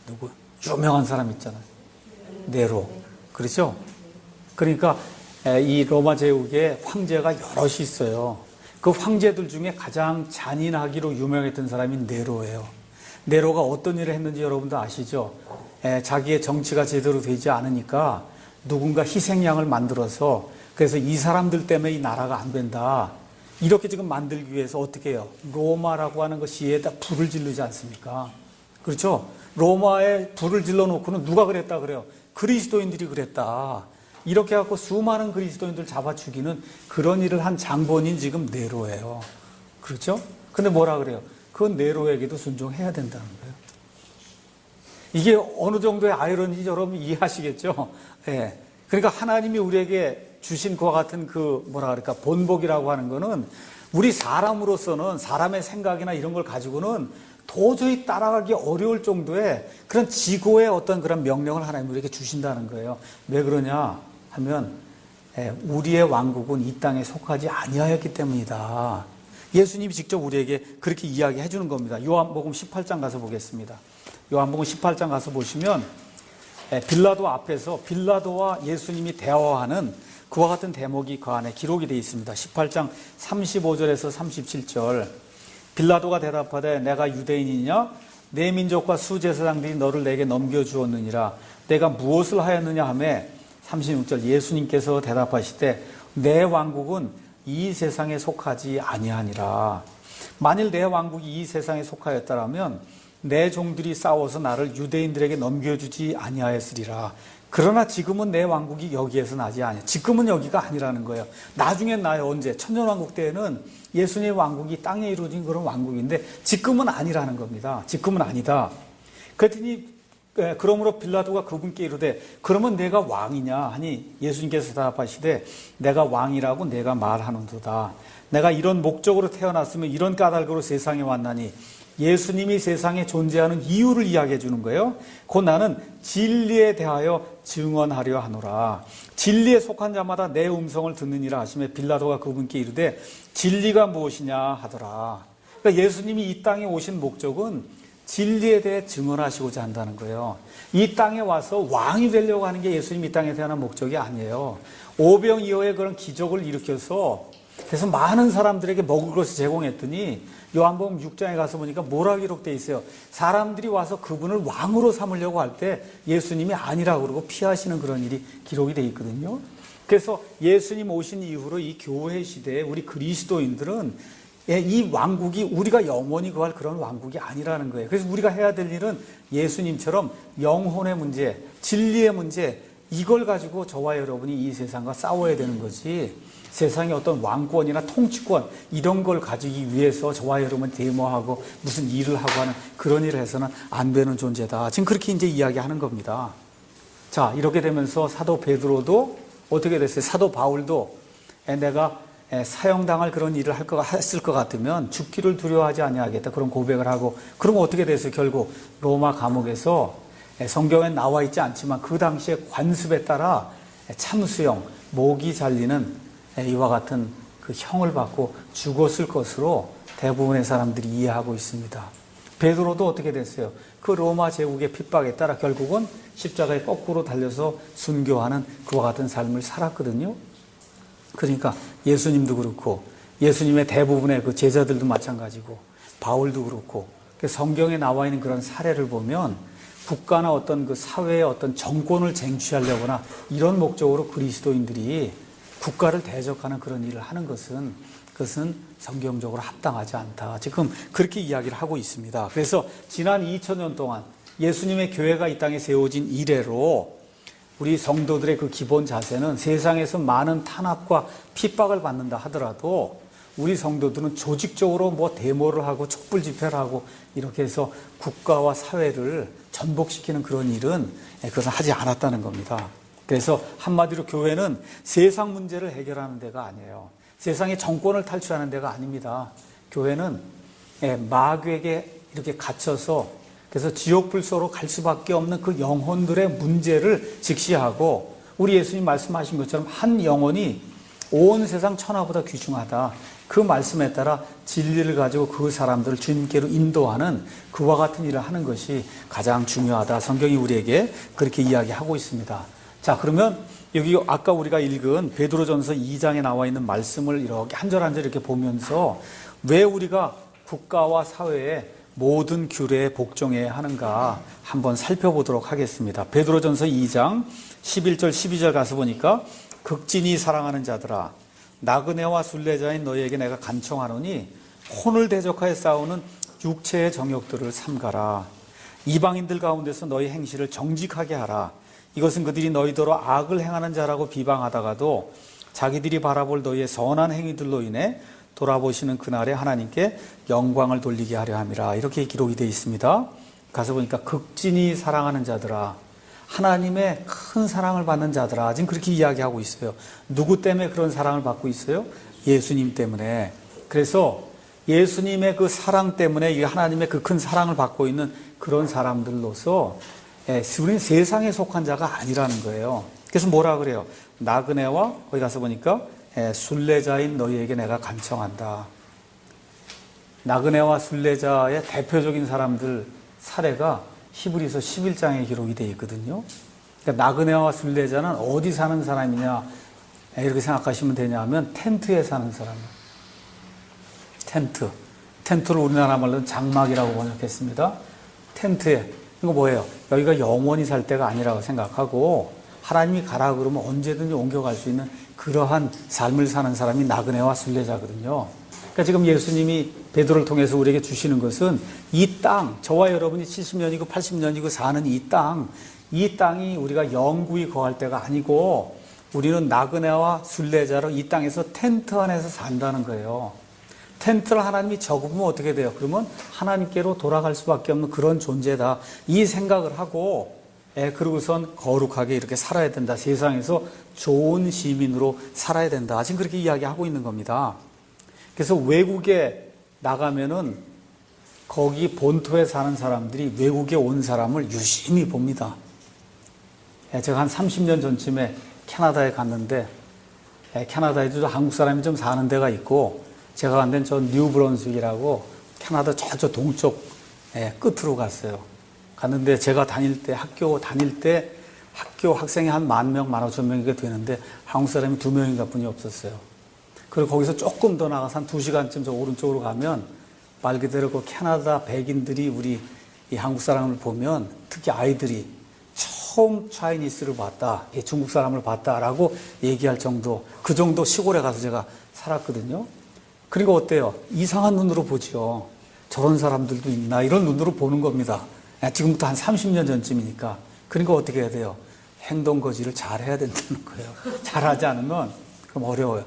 누구? 유명한 사람 있잖아요. 네로. 그렇죠? 그러니까 이 로마 제국에 황제가 여럿이 있어요. 그 황제들 중에 가장 잔인하기로 유명했던 사람이 네로예요. 네로가 어떤 일을 했는지 여러분도 아시죠? 자기의 정치가 제대로 되지 않으니까 누군가 희생양을 만들어서 그래서 이 사람들 때문에 이 나라가 안 된다. 이렇게 지금 만들기 위해서 어떻게 해요? 로마라고 하는 그 시에다 불을 지르지 않습니까? 그렇죠? 로마에 불을 질러 놓고는 누가 그랬다 그래요? 그리스도인들이 그랬다. 이렇게 해갖고 수많은 그리스도인들 잡아 죽이는 그런 일을 한 장본인 지금 네로예요. 그렇죠? 근데 뭐라 그래요? 그 네로에게도 순종해야 된다는 거예요. 이게 어느 정도의 아이러니인지 여러분 이해하시겠죠? 예. 그러니까 하나님이 우리에게 주신 그와 같은 본복이라고 하는 거는 우리 사람으로서는 사람의 생각이나 이런 걸 가지고는 도저히 따라가기 어려울 정도의 그런 지고의 어떤 그런 명령을 하나님 우리에게 주신다는 거예요. 왜 그러냐 하면 우리의 왕국은 이 땅에 속하지 아니하였기 때문이다. 예수님이 직접 우리에게 그렇게 이야기해 주는 겁니다. 요한복음 18장 가서 보겠습니다. 요한복음 18장 가서 보시면 빌라도 앞에서 빌라도와 예수님이 대화하는 그와 같은 대목이 그 안에 기록이 되어 있습니다. 18장 35절에서 37절. 빌라도가 대답하되 내가 유대인이냐? 내 민족과 수제사장들이 너를 내게 넘겨주었느니라. 내가 무엇을 하였느냐 하매 36절 예수님께서 대답하시되 내 왕국은 이 세상에 속하지 아니하니라. 만일 내 왕국이 이 세상에 속하였다라면 내 종들이 싸워서 나를 유대인들에게 넘겨주지 아니하였으리라. 그러나 지금은 내 왕국이 여기에서 나지 아니야. 지금은 여기가 아니라는 거예요. 나중엔 나요. 언제? 천년왕국 때에는 예수님의 왕국이 땅에 이루어진 그런 왕국인데 지금은 아니라는 겁니다. 지금은 아니다. 그랬더니 그러므로 빌라도가 그분께 이르되 그러면 내가 왕이냐 하니 예수님께서 대답하시되 내가 왕이라고 내가 말하는도다. 내가 이런 목적으로 태어났으면 이런 까닭으로 세상에 왔나니 예수님이 세상에 존재하는 이유를 이야기해 주는 거예요. 곧 나는 진리에 대하여 증언하려 하노라. 진리에 속한 자마다 내 음성을 듣느니라 하시며 빌라도가 그분께 이르되 진리가 무엇이냐 하더라. 그러니까 예수님이 이 땅에 오신 목적은 진리에 대해 증언하시고자 한다는 거예요. 이 땅에 와서 왕이 되려고 하는 게 예수님 이 땅에 대한 목적이 아니에요. 오병이어의 그런 기적을 일으켜서 그래서 많은 사람들에게 먹을 것을 제공했더니 요한복음 6장에 가서 보니까 뭐라 기록되어 있어요. 사람들이 와서 그분을 왕으로 삼으려고 할 때 예수님이 아니라고 그러고 피하시는 그런 일이 기록이 되어 있거든요. 그래서 예수님 오신 이후로 이 교회 시대에 우리 그리스도인들은 이 왕국이 우리가 영원히 거할 그런 왕국이 아니라는 거예요. 그래서 우리가 해야 될 일은 예수님처럼 영혼의 문제, 진리의 문제, 이걸 가지고 저와 여러분이 이 세상과 싸워야 되는 거지, 세상의 어떤 왕권이나 통치권 이런 걸 가지기 위해서 저와 여러분 데모하고 무슨 일을 하고 하는 그런 일을 해서는 안 되는 존재다. 지금 그렇게 이제 이야기하는 겁니다. 자, 이렇게 되면서 사도 베드로도 어떻게 됐어요? 사도 바울도 내가 사형당할 그런 일을 했을 것 같으면 죽기를 두려워하지 아니하겠다, 그런 고백을 하고, 그러면 어떻게 됐어요? 결국 로마 감옥에서 성경에 나와 있지 않지만 그 당시에 관습에 따라 참수형, 목이 잘리는 이와 같은 그 형을 받고 죽었을 것으로 대부분의 사람들이 이해하고 있습니다. 베드로도 어떻게 됐어요? 그 로마 제국의 핍박에 따라 결국은 십자가에 거꾸로 달려서 순교하는 그와 같은 삶을 살았거든요. 그러니까 예수님도 그렇고 예수님의 대부분의 그 제자들도 마찬가지고 바울도 그렇고, 성경에 나와 있는 그런 사례를 보면 국가나 어떤 그 사회의 어떤 정권을 쟁취하려거나 이런 목적으로 그리스도인들이 국가를 대적하는 그런 일을 하는 그것은 성경적으로 합당하지 않다. 지금 그렇게 이야기를 하고 있습니다. 그래서 지난 2000년 동안 예수님의 교회가 이 땅에 세워진 이래로 우리 성도들의 그 기본 자세는 세상에서 많은 탄압과 핍박을 받는다 하더라도 우리 성도들은 조직적으로 뭐 데모를 하고 촛불 집회를 하고 이렇게 해서 국가와 사회를 전복시키는 그런 일은 그것은 하지 않았다는 겁니다. 그래서 한마디로 교회는 세상 문제를 해결하는 데가 아니에요. 세상의 정권을 탈출하는 데가 아닙니다. 교회는 마귀에게 이렇게 갇혀서 그래서 지옥불소로 갈 수밖에 없는 그 영혼들의 문제를 직시하고, 우리 예수님 말씀하신 것처럼 한 영혼이 온 세상 천하보다 귀중하다, 그 말씀에 따라 진리를 가지고 그 사람들을 주님께로 인도하는 그와 같은 일을 하는 것이 가장 중요하다. 성경이 우리에게 그렇게 이야기하고 있습니다. 자, 그러면 여기 아까 우리가 읽은 베드로전서 2장에 나와 있는 말씀을 이렇게 한 절 한 절 이렇게 보면서 왜 우리가 국가와 사회에 모든 규례에 복종해야 하는가 한번 살펴보도록 하겠습니다. 베드로전서 2장 11절 12절 가서 보니까, 극진히 사랑하는 자들아, 나그네와 순례자인 너희에게 내가 간청하노니 혼을 대적하여 싸우는 육체의 정욕들을 삼가라. 이방인들 가운데서 너희 행실을 정직하게 하라. 이것은 그들이 너희더러 악을 행하는 자라고 비방하다가도 자기들이 바라볼 너희의 선한 행위들로 인해 돌아보시는 그날에 하나님께 영광을 돌리게 하려 함이라. 이렇게 기록이 되어 있습니다. 가서 보니까 극진히 사랑하는 자들아, 하나님의 큰 사랑을 받는 자들아, 지금 그렇게 이야기하고 있어요. 누구 때문에 그런 사랑을 받고 있어요? 예수님 때문에. 그래서 예수님의 그 사랑 때문에 하나님의 그 큰 사랑을 받고 있는 그런 사람들로서 우리는 세상에 속한 자가 아니라는 거예요. 그래서 뭐라 그래요? 나그네와 거기 가서 보니까 순례자인 너희에게 내가 간청한다. 나그네와 순례자의 대표적인 사람들 사례가 히브리서 11장에 기록이 되어 있거든요. 그러니까 나그네와 순례자는 어디 사는 사람이냐 이렇게 생각하시면 되냐면 텐트에 사는 사람이에요. 텐트를 우리나라 말로는 장막이라고 번역했습니다. 텐트에. 이거 뭐예요? 여기가 영원히 살 때가 아니라고 생각하고 하나님이 가라 그러면 언제든지 옮겨갈 수 있는 그러한 삶을 사는 사람이 나그네와 순례자거든요. 그러니까 지금 예수님이 베드로를 통해서 우리에게 주시는 것은 이 땅, 저와 여러분이 70년이고 80년이고 사는 이 땅이 우리가 영구히 거할 때가 아니고 우리는 나그네와 순례자로 이 땅에서 텐트 안에서 산다는 거예요. 텐트를 하나님이 적으면 어떻게 돼요? 그러면 하나님께로 돌아갈 수밖에 없는 그런 존재다. 이 생각을 하고 그러고선 거룩하게 이렇게 살아야 된다. 세상에서 좋은 시민으로 살아야 된다. 지금 그렇게 이야기하고 있는 겁니다. 그래서 외국에 나가면은 거기 본토에 사는 사람들이 외국에 온 사람을 유심히 봅니다. 제가 한 30년 전쯤에 캐나다에 갔는데 캐나다에도 한국 사람이 좀 사는 데가 있고 제가 간 데는 저 뉴브런스윅이라고 캐나다 저쪽 동쪽 끝으로 갔어요. 갔는데 제가 학교 다닐 때 학교 학생이 한 10,000명, 15,000명이 되는데 한국 사람이 2명인가 뿐이 없었어요. 그리고 거기서 조금 더 나가서 한 2시간쯤 저 오른쪽으로 가면 말 그대로 그 캐나다 백인들이 우리 이 한국 사람을 보면 특히 아이들이 처음 차이니스를 봤다, 중국 사람을 봤다라고 얘기할 정도, 그 정도 시골에 가서 제가 살았거든요. 그러니까 어때요? 이상한 눈으로 보죠. 저런 사람들도 있나 이런 눈으로 보는 겁니다. 지금부터 한 30년 전쯤이니까. 그러니까 어떻게 해야 돼요? 행동거지를 잘 해야 된다는 거예요. 잘하지 않으면 그럼 어려워요.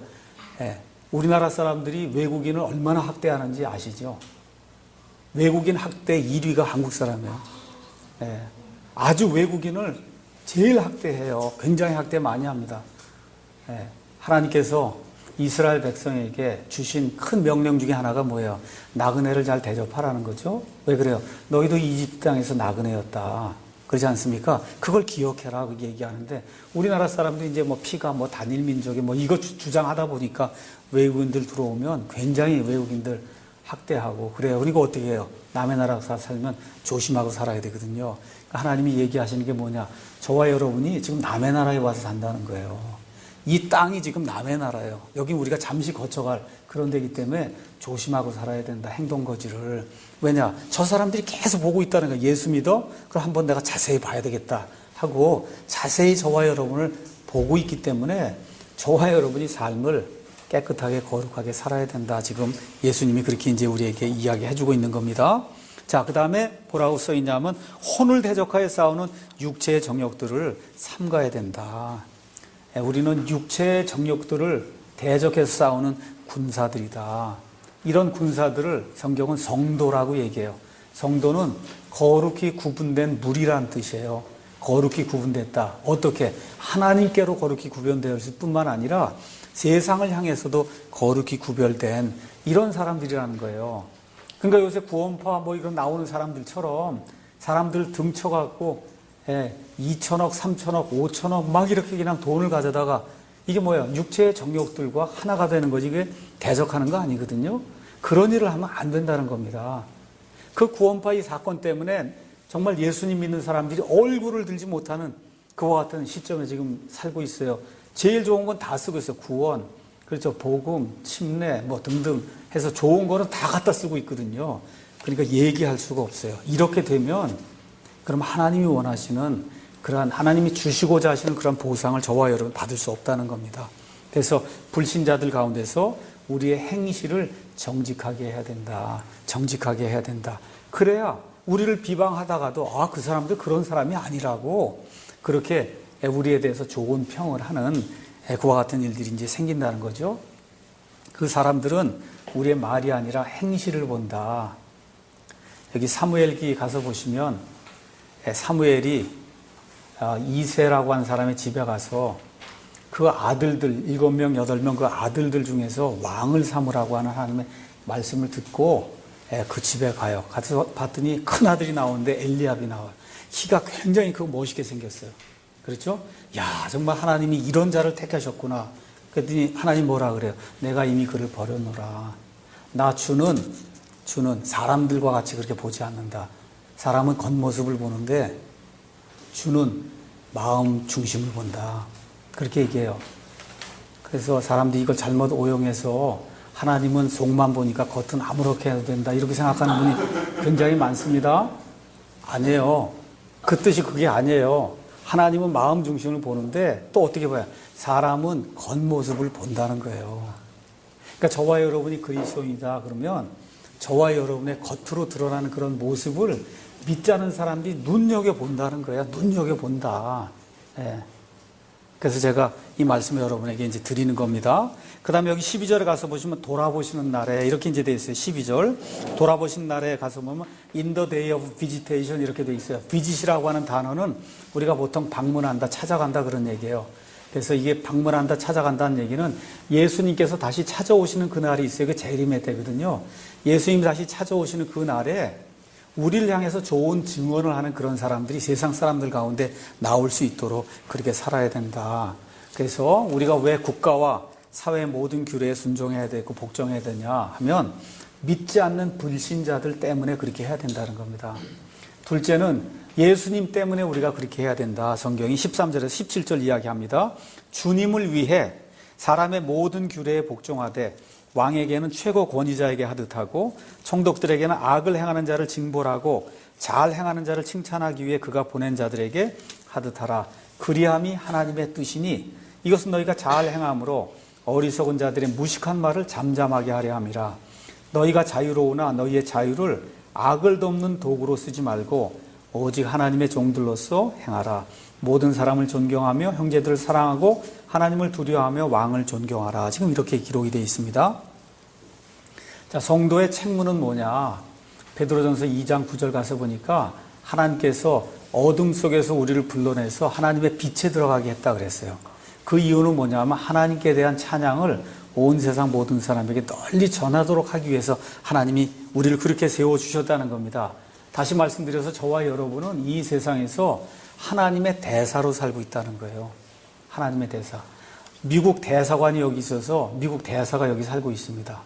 우리나라 사람들이 외국인을 얼마나 학대하는지 아시죠? 외국인 학대 1위가 한국 사람이에요. 아주 외국인을 제일 학대해요. 굉장히 학대 많이 합니다. 하나님께서 이스라엘 백성에게 주신 큰 명령 중에 하나가 뭐예요? 나그네를 잘 대접하라는 거죠. 왜 그래요? 너희도 이집트 땅에서 나그네였다. 그렇지 않습니까? 그걸 기억해라. 그렇게 얘기하는데 우리나라 사람들이 이제 뭐 피가 뭐 단일 민족이 뭐 이거 주장하다 보니까 외국인들 들어오면 굉장히 외국인들 학대하고 그래요. 그리고 어떻게 해요? 남의 나라에서 살면 조심하고 살아야 되거든요. 그러니까 하나님이 얘기하시는 게 뭐냐? 저와 여러분이 지금 남의 나라에 와서 산다는 거예요. 이 땅이 지금 남의 나라예요. 여기 우리가 잠시 거쳐갈 그런 데이기 때문에 조심하고 살아야 된다. 행동거지를. 왜냐? 저 사람들이 계속 보고 있다는 거예요. 예수 믿어? 그럼 한번 내가 자세히 봐야 되겠다 하고 자세히 저와 여러분을 보고 있기 때문에 저와 여러분이 삶을 깨끗하게 거룩하게 살아야 된다. 지금 예수님이 그렇게 이제 우리에게 이야기해 주고 있는 겁니다. 자, 그 다음에 뭐라고 써 있냐면 혼을 대적하여 싸우는 육체의 정욕들을 삼가야 된다. 우리는 육체의 정욕들을 대적해서 싸우는 군사들이다. 이런 군사들을 성경은 성도라고 얘기해요. 성도는 거룩히 구분된 무리란 뜻이에요. 거룩히 구분됐다. 어떻게? 하나님께로 거룩히 구별되었을 뿐만 아니라 세상을 향해서도 거룩히 구별된 이런 사람들이라는 거예요. 그러니까 요새 구원파 뭐 이런 나오는 사람들처럼 사람들 등쳐갖고 2천억, 3천억, 5천억 막 이렇게 그냥 돈을 가져다가 이게 뭐야? 육체의 정욕들과 하나가 되는 거지. 이게 대적하는 거 아니거든요. 그런 일을 하면 안 된다는 겁니다. 그 구원파 이 사건 때문에 정말 예수님 믿는 사람들이 얼굴을 들지 못하는 그와 같은 시점에 지금 살고 있어요. 제일 좋은 건 다 쓰고 있어요. 구원, 그렇죠. 복음, 침례 뭐 등등 해서 좋은 거는 다 갖다 쓰고 있거든요. 그러니까 얘기할 수가 없어요. 이렇게 되면 그럼 하나님이 원하시는 그러한 하나님이 주시고자 하시는 그런 보상을 저와 여러분 받을 수 없다는 겁니다. 그래서 불신자들 가운데서 우리의 행실을 정직하게 해야 된다. 정직하게 해야 된다. 그래야 우리를 비방하다가도 그 사람들 그런 사람이 아니라고 그렇게 우리에 대해서 좋은 평을 하는 그와 같은 일들이 이제 생긴다는 거죠. 그 사람들은 우리의 말이 아니라 행실을 본다. 여기 사무엘기 가서 보시면 사무엘이 이새라고 하는 사람의 집에 가서 그 아들들 7명, 8명 그 아들들 중에서 왕을 삼으라고 하는 하나님의 말씀을 듣고 그 집에 가요. 가서 봤더니 큰 아들이 나오는데 엘리압이 나와요. 키가 굉장히 멋있게 생겼어요. 그렇죠? 야, 정말 하나님이 이런 자를 택하셨구나. 그랬더니 하나님 뭐라 그래요? 내가 이미 그를 버렸노라. 나 주는 사람들과 같이 그렇게 보지 않는다. 사람은 겉모습을 보는데 주는 마음 중심을 본다. 그렇게 얘기해요. 그래서 사람들이 이걸 잘못 오용해서 하나님은 속만 보니까 겉은 아무렇게 해도 된다. 이렇게 생각하는 분이 굉장히 많습니다. 아니에요. 그 뜻이 그게 아니에요. 하나님은 마음 중심을 보는데 또 어떻게 봐요? 사람은 겉모습을 본다는 거예요. 그러니까 저와 여러분이 그리스도인이다 그러면 저와 여러분의 겉으로 드러나는 그런 모습을 믿지 않은 사람들이 눈여겨본다는 거예요. 눈여겨본다. 그래서 제가 이 말씀을 여러분에게 이제 드리는 겁니다. 그 다음에 여기 12절에 가서 보시면 돌아보시는 날에 이렇게 이제 되어 있어요. 12절. 돌아보시는 날에 가서 보면 in the day of visitation 이렇게 되어 있어요. visit이라고 하는 단어는 우리가 보통 방문한다, 찾아간다 그런 얘기예요. 그래서 이게 방문한다, 찾아간다는 얘기는 예수님께서 다시 찾아오시는 그날이 있어요. 그 재림의 때거든요. 예수님이 다시 찾아오시는 그 날에 우리를 향해서 좋은 증언을 하는 그런 사람들이 세상 사람들 가운데 나올 수 있도록 그렇게 살아야 된다. 그래서 우리가 왜 국가와 사회의 모든 규례에 순종해야 되고 복종해야 되냐 하면 믿지 않는 불신자들 때문에 그렇게 해야 된다는 겁니다. 둘째는 예수님 때문에 우리가 그렇게 해야 된다. 성경이 13절에서 17절 이야기합니다. 주님을 위해 사람의 모든 규례에 복종하되 왕에게는 최고 권위자에게 하듯 하고 총독들에게는 악을 행하는 자를 징벌하고 잘 행하는 자를 칭찬하기 위해 그가 보낸 자들에게 하듯 하라. 그리함이 하나님의 뜻이니 이것은 너희가 잘 행함으로 어리석은 자들의 무식한 말을 잠잠하게 하려 함이라. 너희가 자유로우나 너희의 자유를 악을 돕는 도구로 쓰지 말고 오직 하나님의 종들로서 행하라. 모든 사람을 존경하며 형제들을 사랑하고 하나님을 두려워하며 왕을 존경하라. 지금 이렇게 기록이 되어 있습니다. 자, 성도의 책무는 뭐냐? 베드로전서 2장 9절 가서 보니까 하나님께서 어둠 속에서 우리를 불러내서 하나님의 빛에 들어가게 했다 그랬어요. 그 이유는 뭐냐면 하나님께 대한 찬양을 온 세상 모든 사람에게 널리 전하도록 하기 위해서 하나님이 우리를 그렇게 세워주셨다는 겁니다. 다시 말씀드려서 저와 여러분은 이 세상에서 하나님의 대사로 살고 있다는 거예요. 하나님의 대사. 미국 대사관이 여기 있어서 미국 대사가 여기 살고 있습니다.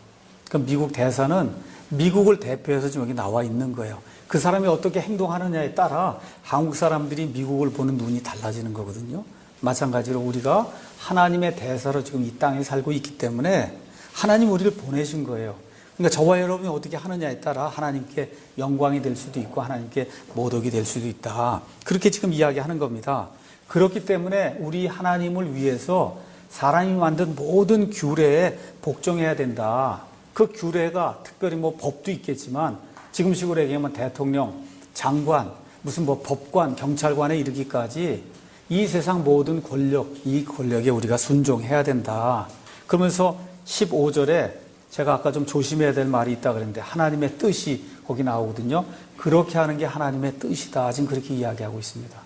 그럼 미국 대사는 미국을 대표해서 지금 여기 나와 있는 거예요. 그 사람이 어떻게 행동하느냐에 따라 한국 사람들이 미국을 보는 눈이 달라지는 거거든요. 마찬가지로 우리가 하나님의 대사로 지금 이 땅에 살고 있기 때문에 하나님 우리를 보내신 거예요. 그러니까 저와 여러분이 어떻게 하느냐에 따라 하나님께 영광이 될 수도 있고 하나님께 모독이 될 수도 있다. 그렇게 지금 이야기하는 겁니다. 그렇기 때문에 우리 하나님을 위해서 사람이 만든 모든 규례에 복종해야 된다. 그 규례가 특별히 뭐 법도 있겠지만 지금식으로 얘기하면 대통령, 장관, 무슨 뭐 법관, 경찰관에 이르기까지 이 세상 모든 권력, 이 권력에 우리가 순종해야 된다. 그러면서 15절에 제가 아까 좀 조심해야 될 말이 있다 그랬는데 하나님의 뜻이 거기 나오거든요. 그렇게 하는 게 하나님의 뜻이다. 지금 그렇게 이야기하고 있습니다.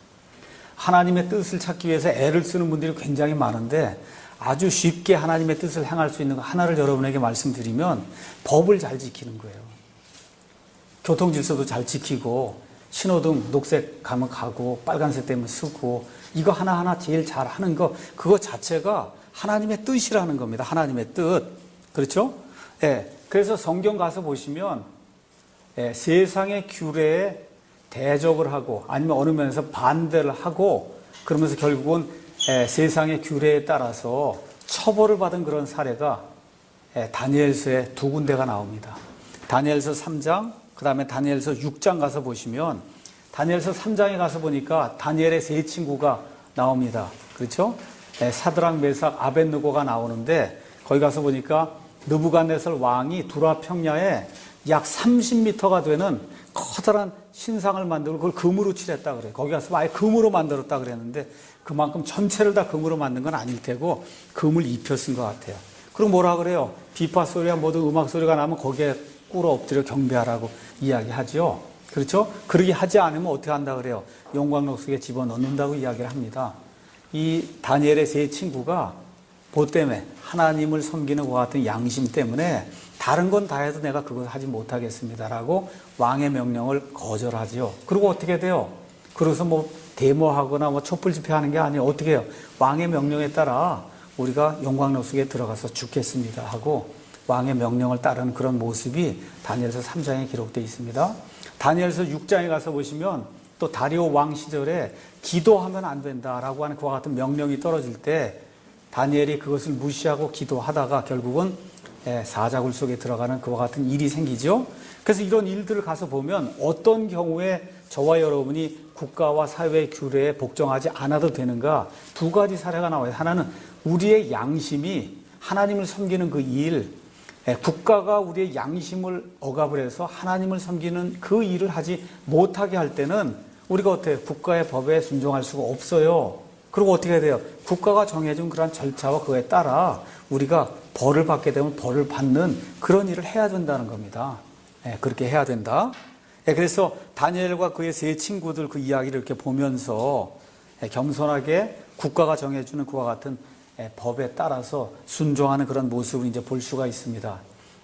하나님의 뜻을 찾기 위해서 애를 쓰는 분들이 굉장히 많은데 아주 쉽게 하나님의 뜻을 행할 수 있는 거 하나를 여러분에게 말씀드리면 법을 잘 지키는 거예요. 교통질서도 잘 지키고 신호등 녹색 가면 가고 빨간색 되면 쓰고 이거 하나하나 제일 잘 하는 거 그거 자체가 하나님의 뜻이라는 겁니다. 하나님의 뜻. 그렇죠? 예. 그래서 성경 가서 보시면 세상의 규례에 대적을 하고 아니면 어느 면에서 반대를 하고 그러면서 결국은 세상의 규례에 따라서 처벌을 받은 그런 사례가 다니엘서에 두 군데가 나옵니다. 다니엘서 3장, 그 다음에 다니엘서 6장 가서 보시면 다니엘서 3장에 가서 보니까 다니엘의 세 친구가 나옵니다. 그렇죠? 사드락, 메삭, 아벳느고가 나오는데 거기 가서 보니까 느부갓네살 왕이 두라 평야에 약 30m가 되는 커다란 신상을 만들고 그걸 금으로 칠했다 그래요. 거기 가서 아예 금으로 만들었다 그랬는데 그만큼 전체를 다 금으로 만든 건 아닐 테고 금을 입혀 쓴 것 같아요. 그리고 뭐라 그래요? 비파 소리와 모든 음악 소리가 나면 거기에 꿇어 엎드려 경배하라고 이야기하죠. 그렇죠? 그러게 하지 않으면 어떻게 한다 그래요? 용광로 속에 집어넣는다고 이야기를 합니다. 이 다니엘의 세 친구가 뭐 때문에 하나님을 섬기는 것 같은 양심 때문에 다른 건 다 해도 내가 그걸 하지 못하겠습니다라고 왕의 명령을 거절하죠. 그리고 어떻게 돼요? 그래서 뭐 데모하거나 뭐 촛불 집회하는 게 아니에요. 어떻게 해요? 왕의 명령에 따라 우리가 용광로 속에 들어가서 죽겠습니다 하고 왕의 명령을 따르는 그런 모습이 다니엘서 3장에 기록되어 있습니다. 다니엘서 6장에 가서 보시면 또 다리오 왕 시절에 기도하면 안 된다라고 하는 그와 같은 명령이 떨어질 때 다니엘이 그것을 무시하고 기도하다가 결국은 사자굴 속에 들어가는 그와 같은 일이 생기죠. 그래서 이런 일들을 가서 보면 어떤 경우에 저와 여러분이 국가와 사회의 규례에 복종하지 않아도 되는가 두 가지 사례가 나와요. 하나는 우리의 양심이 하나님을 섬기는 그 일, 국가가 우리의 양심을 억압을 해서 하나님을 섬기는 그 일을 하지 못하게 할 때는 우리가 어때요? 국가의 법에 순종할 수가 없어요. 그리고 어떻게 해야 돼요? 국가가 정해준 그런 절차와 그에 따라 우리가 벌을 받게 되면 벌을 받는 그런 일을 해야 된다는 겁니다. 그렇게 해야 된다. 그래서 다니엘과 그의 세 친구들 그 이야기를 이렇게 보면서 겸손하게 국가가 정해주는 그와 같은 법에 따라서 순종하는 그런 모습을 이제 볼 수가 있습니다.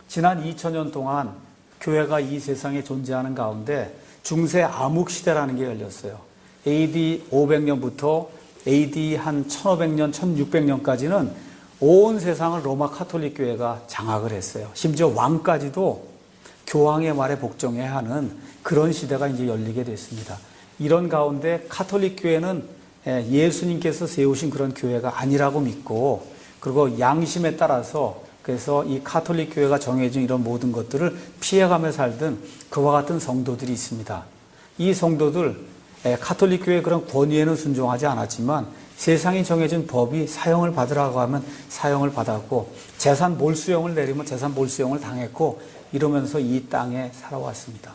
지난 2000년 동안 교회가 이 세상에 존재하는 가운데 중세 암흑 시대라는 게 열렸어요. AD 500년부터 AD 한 1500년, 1600년까지는 온 세상을 로마 카톨릭 교회가 장악을 했어요. 심지어 왕까지도 교황의 말에 복종해야 하는 그런 시대가 이제 열리게 됐습니다. 이런 가운데 카톨릭 교회는 예수님께서 세우신 그런 교회가 아니라고 믿고, 그리고 양심에 따라서 그래서 이 카톨릭 교회가 정해준 이런 모든 것들을 피해가며 살던 그와 같은 성도들이 있습니다. 이 성도들 카톨릭 교회의 그런 권위에는 순종하지 않았지만 세상이 정해진 법이 사형을 받으라고 하면 사형을 받았고, 재산 몰수형을 내리면 재산 몰수형을 당했고, 이러면서 이 땅에 살아왔습니다.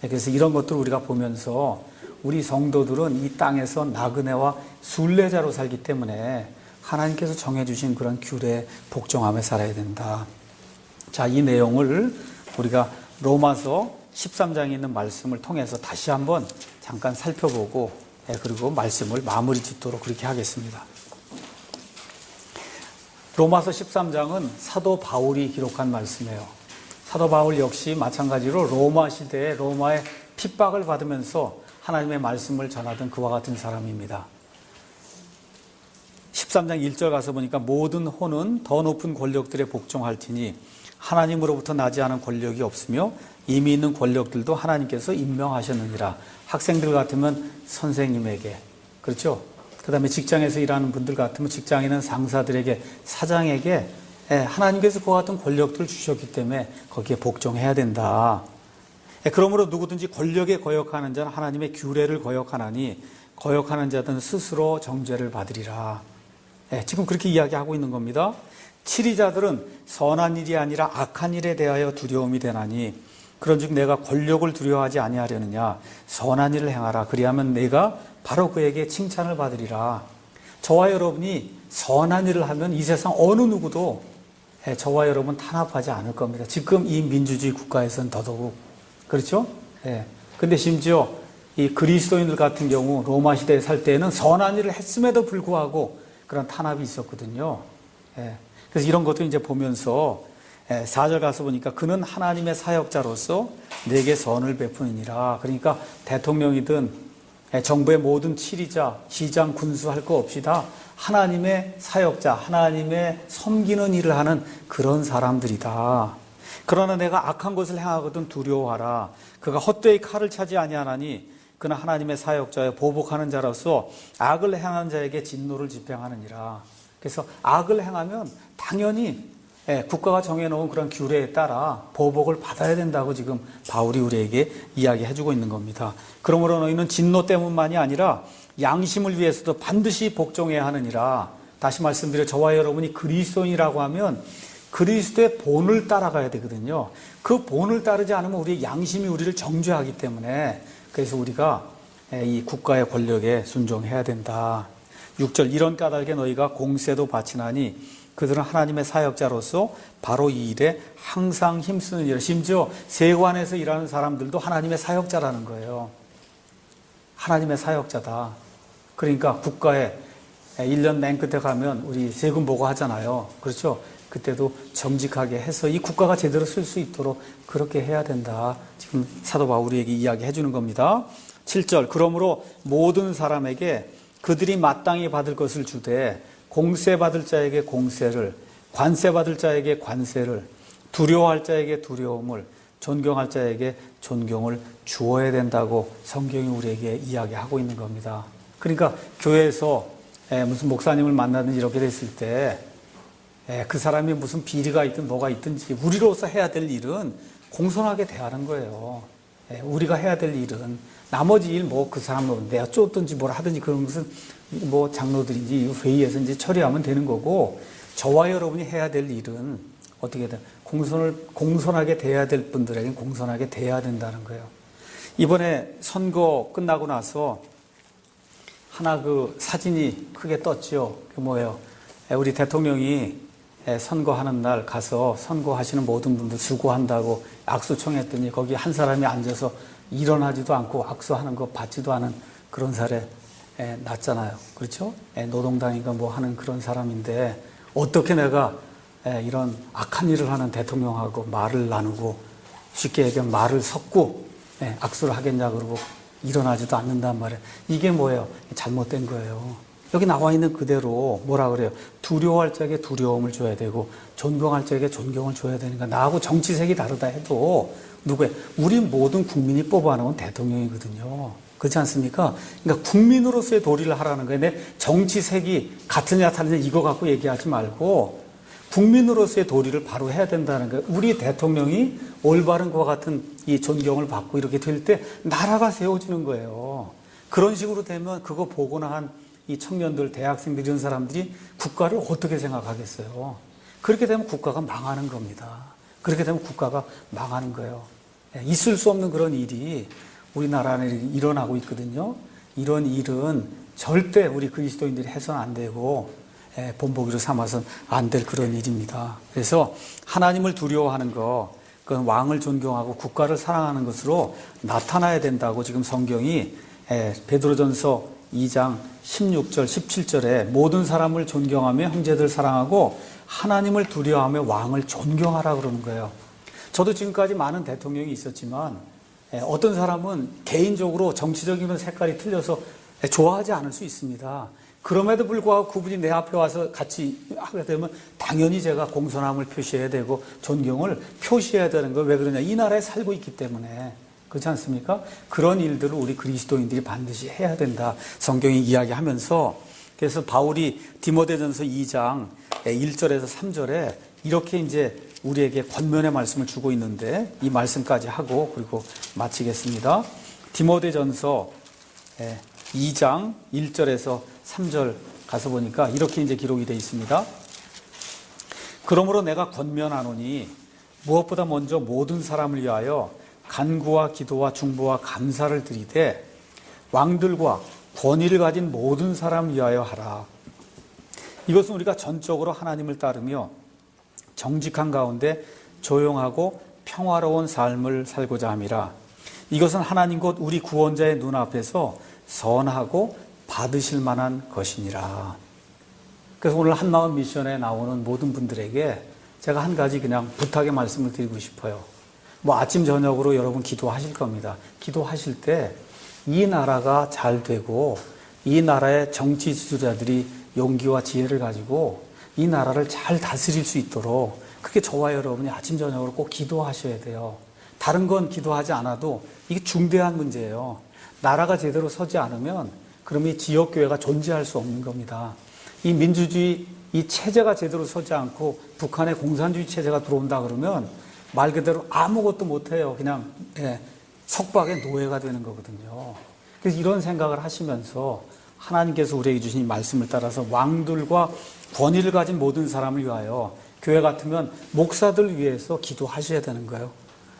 그래서 이런 것들을 우리가 보면서 우리 성도들은 이 땅에서 나그네와 순례자로 살기 때문에 하나님께서 정해주신 그런 규례에 복종하며 살아야 된다. 자, 이 내용을 우리가 로마서 13장에 있는 말씀을 통해서 다시 한번 잠깐 살펴보고, 그리고 말씀을 마무리 짓도록 그렇게 하겠습니다. 로마서 13장은 사도 바울이 기록한 말씀이에요. 사도 바울 역시 마찬가지로 로마 시대에 로마의 핍박을 받으면서 하나님의 말씀을 전하던 그와 같은 사람입니다. 13장 1절 가서 보니까 모든 혼은 더 높은 권력들에 복종할지니 하나님으로부터 나지 않은 권력이 없으며 이미 있는 권력들도 하나님께서 임명하셨느니라. 학생들 같으면 선생님에게, 그렇죠? 그 다음에 직장에서 일하는 분들 같으면 직장에 있는 상사들에게, 사장에게 하나님께서 그와 같은 권력들을 주셨기 때문에 거기에 복종해야 된다. 그러므로 누구든지 권력에 거역하는 자는 하나님의 규례를 거역하나니 거역하는 자들은 스스로 정죄를 받으리라. 지금 그렇게 이야기하고 있는 겁니다. 치리자들은 선한 일이 아니라 악한 일에 대하여 두려움이 되나니 그런즉 내가 권력을 두려워하지 아니하려느냐. 선한 일을 행하라. 그리하면 내가 바로 그에게 칭찬을 받으리라. 저와 여러분이 선한 일을 하면 이 세상 어느 누구도 저와 여러분 탄압하지 않을 겁니다. 지금 이 민주주의 국가에서는 더더욱 그렇죠? 근데 심지어 이 그리스도인들 같은 경우 로마 시대에 살 때에는 선한 일을 했음에도 불구하고 그런 탄압이 있었거든요. 그래서 이런 것도 이제 보면서 4절 가서 보니까 그는 하나님의 사역자로서 내게 선을 베푸니라. 그러니까 대통령이든 정부의 모든 치리자, 시장, 군수 할 거 없이 다 하나님의 사역자, 하나님의 섬기는 일을 하는 그런 사람들이다. 그러나 내가 악한 것을 행하거든 두려워하라. 그가 헛되이 칼을 차지 아니하나니 그는 하나님의 사역자여 보복하는 자로서 악을 행하는 자에게 진노를 집행하느니라. 그래서 악을 행하면 당연히 국가가 정해놓은 그런 규례에 따라 보복을 받아야 된다고 지금 바울이 우리에게 이야기해주고 있는 겁니다. 그러므로 너희는 진노 때문만이 아니라 양심을 위해서도 반드시 복종해야 하느니라. 다시 말씀드려 저와 여러분이 그리스도인이라고 하면 그리스도의 본을 따라가야 되거든요. 그 본을 따르지 않으면 우리의 양심이 우리를 정죄하기 때문에 그래서 우리가 이 국가의 권력에 순종해야 된다. 6절 이런 까닭에 너희가 공세도 바치나니 그들은 하나님의 사역자로서 바로 이 일에 항상 힘쓰는 일. 심지어 세관에서 일하는 사람들도 하나님의 사역자라는 거예요. 하나님의 사역자다. 그러니까 국가에 1년 맨 끝에 가면 우리 세금 보고 하잖아요. 그렇죠? 그때도 정직하게 해서 이 국가가 제대로 쓸 수 있도록 그렇게 해야 된다. 지금 사도 바울에게 이야기해 주는 겁니다. 7절 그러므로 모든 사람에게 그들이 마땅히 받을 것을 주되 공세 받을 자에게 공세를, 관세 받을 자에게 관세를, 두려워할 자에게 두려움을, 존경할 자에게 존경을 주어야 된다고 성경이 우리에게 이야기하고 있는 겁니다. 그러니까 교회에서 무슨 목사님을 만나든지 이렇게 됐을 때 그 사람이 무슨 비리가 있든 뭐가 있든지 우리로서 해야 될 일은 공손하게 대하는 거예요. 우리가 해야 될 일은 나머지 일 뭐 그 사람은 내가 쫓든지 뭘 하든지 그런 무슨 뭐 장로들인지 회의에서 이제 처리하면 되는 거고 저와 여러분이 해야 될 일은 어떻게든 공손하게 대해야 될 분들에게는 공손하게 대해야 된다는 거예요. 이번에 선거 끝나고 나서 하나 그 사진이 크게 떴지요. 그게 뭐예요? 우리 대통령이 선거하는 날 가서 선거하시는 모든 분들 수고한다고 악수청했더니 거기 한 사람이 앉아서 일어나지도 않고 악수하는 거 받지도 않은 그런 사례 났잖아요. 그렇죠? 노동당인가 뭐 하는 그런 사람인데 어떻게 내가 이런 악한 일을 하는 대통령하고 말을 나누고 쉽게 얘기하면 말을 섞고 악수를 하겠냐 그러고 일어나지도 않는단 말이에요. 이게 뭐예요? 잘못된 거예요. 여기 나와 있는 그대로 뭐라 그래요? 두려워할 자에게 두려움을 줘야 되고 존경할 자에게 존경을 줘야 되니까 나하고 정치색이 다르다 해도 누구예요? 우리 모든 국민이 뽑아놓은 대통령이거든요. 그렇지 않습니까? 그러니까 국민으로서의 도리를 하라는 거예요. 내 정치색이 같으냐 다르냐 이거 갖고 얘기하지 말고 국민으로서의 도리를 바로 해야 된다는 거예요. 우리 대통령이 올바른 것과 같은 이 존경을 받고 이렇게 될 때 나라가 세워지는 거예요. 그런 식으로 되면 그거 보고 난 이 청년들, 대학생들 이런 사람들이 국가를 어떻게 생각하겠어요? 그렇게 되면 국가가 망하는 겁니다. 그렇게 되면 국가가 망하는 거예요. 있을 수 없는 그런 일이 우리나라에 일어나고 있거든요. 이런 일은 절대 우리 그리스도인들이 해서는 안 되고 본보기로 삼아서는 안 될 그런 일입니다. 그래서 하나님을 두려워하는 것, 그건 왕을 존경하고 국가를 사랑하는 것으로 나타나야 된다고 지금 성경이 베드로전서 2장 16절, 17절에 모든 사람을 존경하며 형제들 사랑하고 하나님을 두려워하며 왕을 존경하라 그러는 거예요. 저도 지금까지 많은 대통령이 있었지만 어떤 사람은 개인적으로 정치적인 색깔이 틀려서 좋아하지 않을 수 있습니다. 그럼에도 불구하고 그분이 내 앞에 와서 같이 하게 되면 당연히 제가 공손함을 표시해야 되고 존경을 표시해야 되는 거예요. 왜 그러냐? 이 나라에 살고 있기 때문에. 그렇지 않습니까? 그런 일들을 우리 그리스도인들이 반드시 해야 된다. 성경이 이야기하면서 그래서 바울이 디모데전서 2장 1절에서 3절에 이렇게 이제 우리에게 권면의 말씀을 주고 있는데 이 말씀까지 하고 그리고 마치겠습니다. 디모데전서 2장 1절에서 3절 가서 보니까 이렇게 이제 기록이 되어 있습니다. 그러므로 내가 권면하노니 무엇보다 먼저 모든 사람을 위하여 간구와 기도와 중보와 감사를 드리되 왕들과 권위를 가진 모든 사람을 위하여 하라. 이것은 우리가 전적으로 하나님을 따르며 정직한 가운데 조용하고 평화로운 삶을 살고자 함이라. 이것은 하나님 곧 우리 구원자의 눈앞에서 선하고 받으실 만한 것이니라. 그래서 오늘 한마음 미션에 나오는 모든 분들에게 제가 한 가지 그냥 부탁의 말씀을 드리고 싶어요. 뭐 아침 저녁으로 여러분 기도하실 겁니다. 기도하실 때 이 나라가 잘 되고 이 나라의 정치 지도자들이 용기와 지혜를 가지고 이 나라를 잘 다스릴 수 있도록 그렇게 저와 여러분이 아침 저녁으로 꼭 기도하셔야 돼요. 다른 건 기도하지 않아도 이게 중대한 문제예요. 나라가 제대로 서지 않으면 그러면 이 지역교회가 존재할 수 없는 겁니다. 이 민주주의 이 체제가 제대로 서지 않고 북한의 공산주의 체제가 들어온다 그러면 말 그대로 아무것도 못해요. 그냥 속박의 노예가 되는 거거든요. 그래서 이런 생각을 하시면서 하나님께서 우리에게 주신 이 말씀을 따라서 왕들과 권위를 가진 모든 사람을 위하여 교회 같으면 목사들 위해서 기도하셔야 되는 거예요.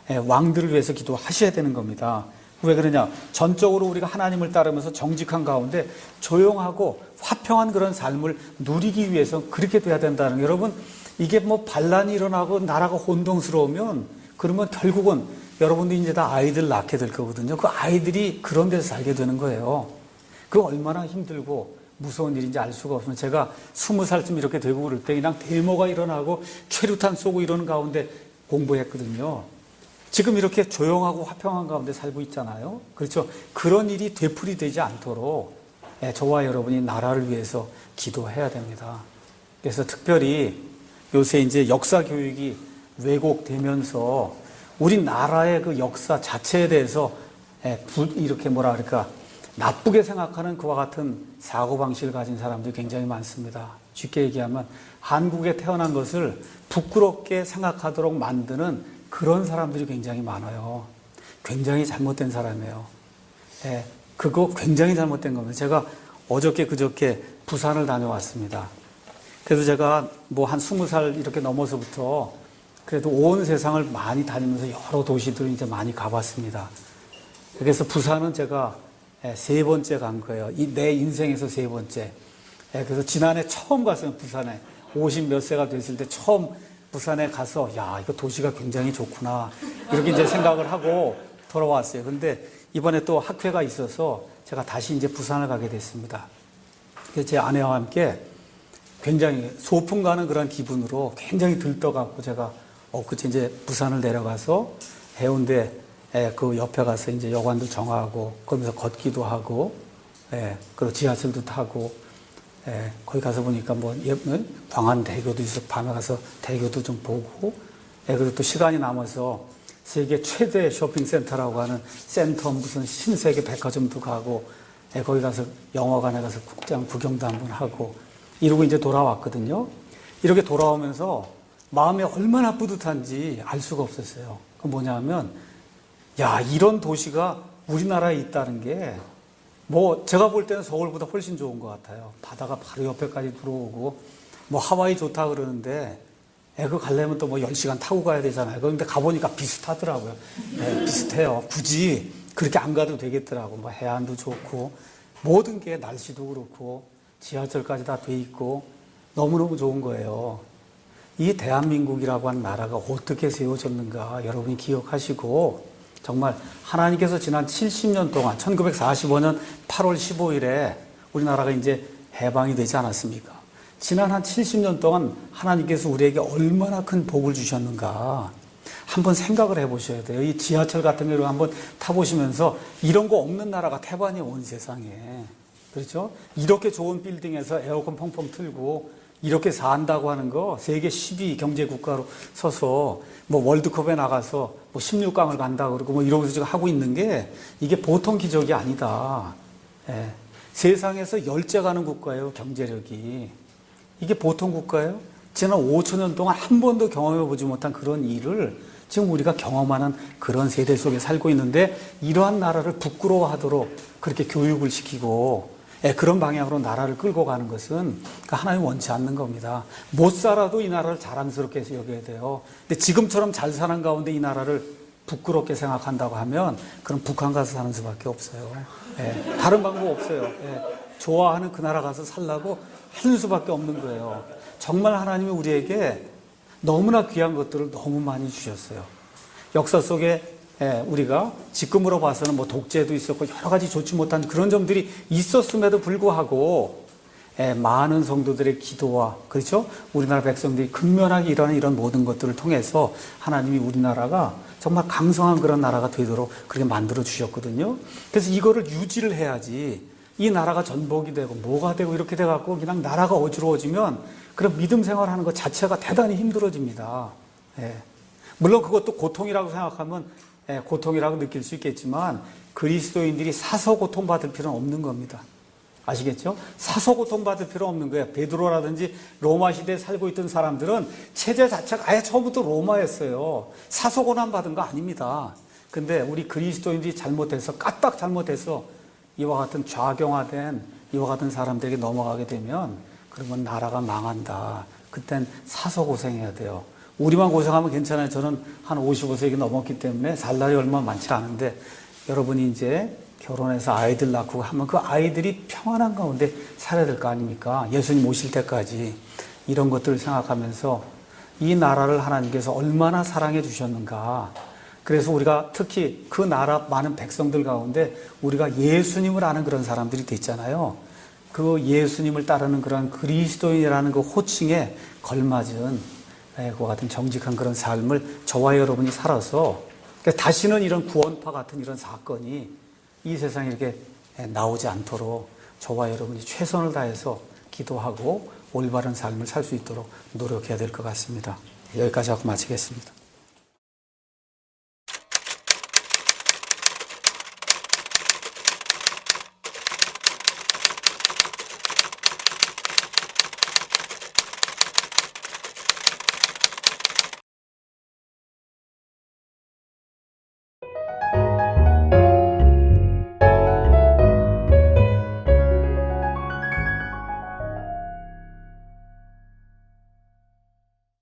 왕들을 위해서 기도하셔야 되는 겁니다. 왜 그러냐? 전적으로 우리가 하나님을 따르면서 정직한 가운데 조용하고 화평한 그런 삶을 누리기 위해서 그렇게 돼야 된다는 거예요. 여러분, 이게 뭐 반란이 일어나고 나라가 혼동스러우면 그러면 결국은 여러분들이 이제 다 아이들 낳게 될 거거든요. 그 아이들이 그런 데서 살게 되는 거예요. 그 얼마나 힘들고 무서운 일인지 알 수가 없으면 제가 20살쯤 이렇게 되고 그럴 때 그냥 데모가 일어나고 최루탄 쏘고 이러는 가운데 공부했거든요. 지금 이렇게 조용하고 화평한 가운데 살고 있잖아요. 그렇죠. 그런 일이 되풀이되지 않도록 저와 여러분이 나라를 위해서 기도해야 됩니다. 그래서 특별히 요새 이제 역사 교육이 왜곡되면서 우리나라의 그 역사 자체에 대해서 이렇게 뭐라 그럴까 나쁘게 생각하는 그와 같은 사고방식을 가진 사람들이 굉장히 많습니다. 쉽게 얘기하면 한국에 태어난 것을 부끄럽게 생각하도록 만드는 그런 사람들이 굉장히 많아요. 굉장히 잘못된 사람이에요. 그거 굉장히 잘못된 겁니다. 제가 어저께 그저께 부산을 다녀왔습니다. 그래서 제가 뭐 한 20살 이렇게 넘어서부터 그래도 온 세상을 많이 다니면서 여러 도시들을 이제 많이 가봤습니다. 그래서 부산은 제가 3번째 간 거예요. 내 인생에서 3번째. 그래서 지난해 처음 갔어요, 부산에. 50 몇 세가 됐을 때 처음 부산에 가서, 야, 이거 도시가 굉장히 좋구나. 이렇게 이제 생각을 하고 돌아왔어요. 근데 이번에 또 학회가 있어서 제가 다시 이제 부산을 가게 됐습니다. 그래서 제 아내와 함께 굉장히 소풍 가는 그런 기분으로 굉장히 들떠갖고 제가 엊그제 이제 부산을 내려가서 해운대 그 옆에 가서 이제 여관도 정하고 거기서 걷기도 하고 그리고 지하철도 타고 거기 가서 보니까 뭐 광안대교도 있어 밤에 가서 대교도 좀 보고 그리고 또 시간이 남아서 세계 최대 쇼핑센터라고 하는 센터 무슨 신세계 백화점도 가고 거기 가서 영화관에 가서 국장 구경도 한번 하고 이러고 이제 돌아왔거든요. 이렇게 돌아오면서 마음이 얼마나 뿌듯한지 알 수가 없었어요. 그 뭐냐면 야, 이런 도시가 우리나라에 있다는 게 뭐 제가 볼 때는 서울보다 훨씬 좋은 것 같아요. 바다가 바로 옆에까지 들어오고 뭐 하와이 좋다 그러는데 그 가려면 또 뭐 10시간 타고 가야 되잖아요. 그런데 가보니까 비슷하더라고요. 비슷해요. 굳이 그렇게 안 가도 되겠더라고. 뭐 해안도 좋고 모든 게 날씨도 그렇고 지하철까지 다 돼 있고 너무너무 좋은 거예요. 이 대한민국이라고 하는 나라가 어떻게 세워졌는가 여러분이 기억하시고 정말 하나님께서 지난 70년 동안 1945년 8월 15일에 우리나라가 이제 해방이 되지 않았습니까? 지난 한 70년 동안 하나님께서 우리에게 얼마나 큰 복을 주셨는가 한번 생각을 해보셔야 돼요. 이 지하철 같은 경우 한번 타보시면서 이런 거 없는 나라가 태반이 온 세상에 그렇죠? 이렇게 좋은 빌딩에서 에어컨 펑펑 틀고 이렇게 산다고 하는 거 세계 10위 경제국가로 서서 뭐 월드컵에 나가서 뭐 16강을 간다 그러고 뭐 이러면서 지금 하고 있는 게 이게 보통 기적이 아니다. 세상에서 열째 가는 국가예요, 경제력이. 이게 보통 국가예요? 지난 5천년 동안 한 번도 경험해 보지 못한 그런 일을 지금 우리가 경험하는 그런 세대 속에 살고 있는데 이러한 나라를 부끄러워하도록 그렇게 교육을 시키고 그런 방향으로 나라를 끌고 가는 것은 하나님 원치 않는 겁니다. 못 살아도 이 나라를 자랑스럽게 여겨야 돼요. 근데 지금처럼 잘 사는 가운데 이 나라를 부끄럽게 생각한다고 하면 그럼 북한 가서 사는 수밖에 없어요. 다른 방법 없어요. 좋아하는 그 나라 가서 살라고 하는 수밖에 없는 거예요. 정말 하나님이 우리에게 너무나 귀한 것들을 너무 많이 주셨어요. 역사 속에 우리가 지금으로 봐서는 뭐 독재도 있었고 여러 가지 좋지 못한 그런 점들이 있었음에도 불구하고 많은 성도들의 기도와 그렇죠? 우리나라 백성들이 근면하게 일하는 이런 모든 것들을 통해서 하나님이 우리나라가 정말 강성한 그런 나라가 되도록 그렇게 만들어 주셨거든요. 그래서 이거를 유지를 해야지 이 나라가 전복이 되고 뭐가 되고 이렇게 돼갖고 그냥 나라가 어지러워지면 그런 믿음 생활하는 것 자체가 대단히 힘들어집니다. 물론 그것도 고통이라고 생각하면 고통이라고 느낄 수 있겠지만 그리스도인들이 사서 고통받을 필요는 없는 겁니다. 아시겠죠? 사서 고통받을 필요 없는 거예요. 베드로라든지 로마 시대에 살고 있던 사람들은 체제 자체가 아예 처음부터 로마였어요. 사서 고난받은 거 아닙니다. 근데 우리 그리스도인들이 잘못해서 까딱 잘못해서 이와 같은 좌경화된 이와 같은 사람들에게 넘어가게 되면 그러면 나라가 망한다. 그땐 사서 고생해야 돼요. 우리만 고생하면 괜찮아요. 저는 한 55세기 넘었기 때문에 살 날이 얼마 많지 않은데 여러분이 이제 결혼해서 아이들 낳고 하면 그 아이들이 평안한 가운데 살아야 될 거 아닙니까? 예수님 오실 때까지 이런 것들을 생각하면서 이 나라를 하나님께서 얼마나 사랑해 주셨는가. 그래서 우리가 특히 그 나라 많은 백성들 가운데 우리가 예수님을 아는 그런 사람들이 됐잖아요. 그 예수님을 따르는 그런 그리스도인이라는 그 호칭에 걸맞은 그와 같은 정직한 그런 삶을 저와 여러분이 살아서 다시는 이런 구원파 같은 이런 사건이 이 세상에 이렇게 나오지 않도록 저와 여러분이 최선을 다해서 기도하고 올바른 삶을 살 수 있도록 노력해야 될 것 같습니다. 여기까지 하고 마치겠습니다.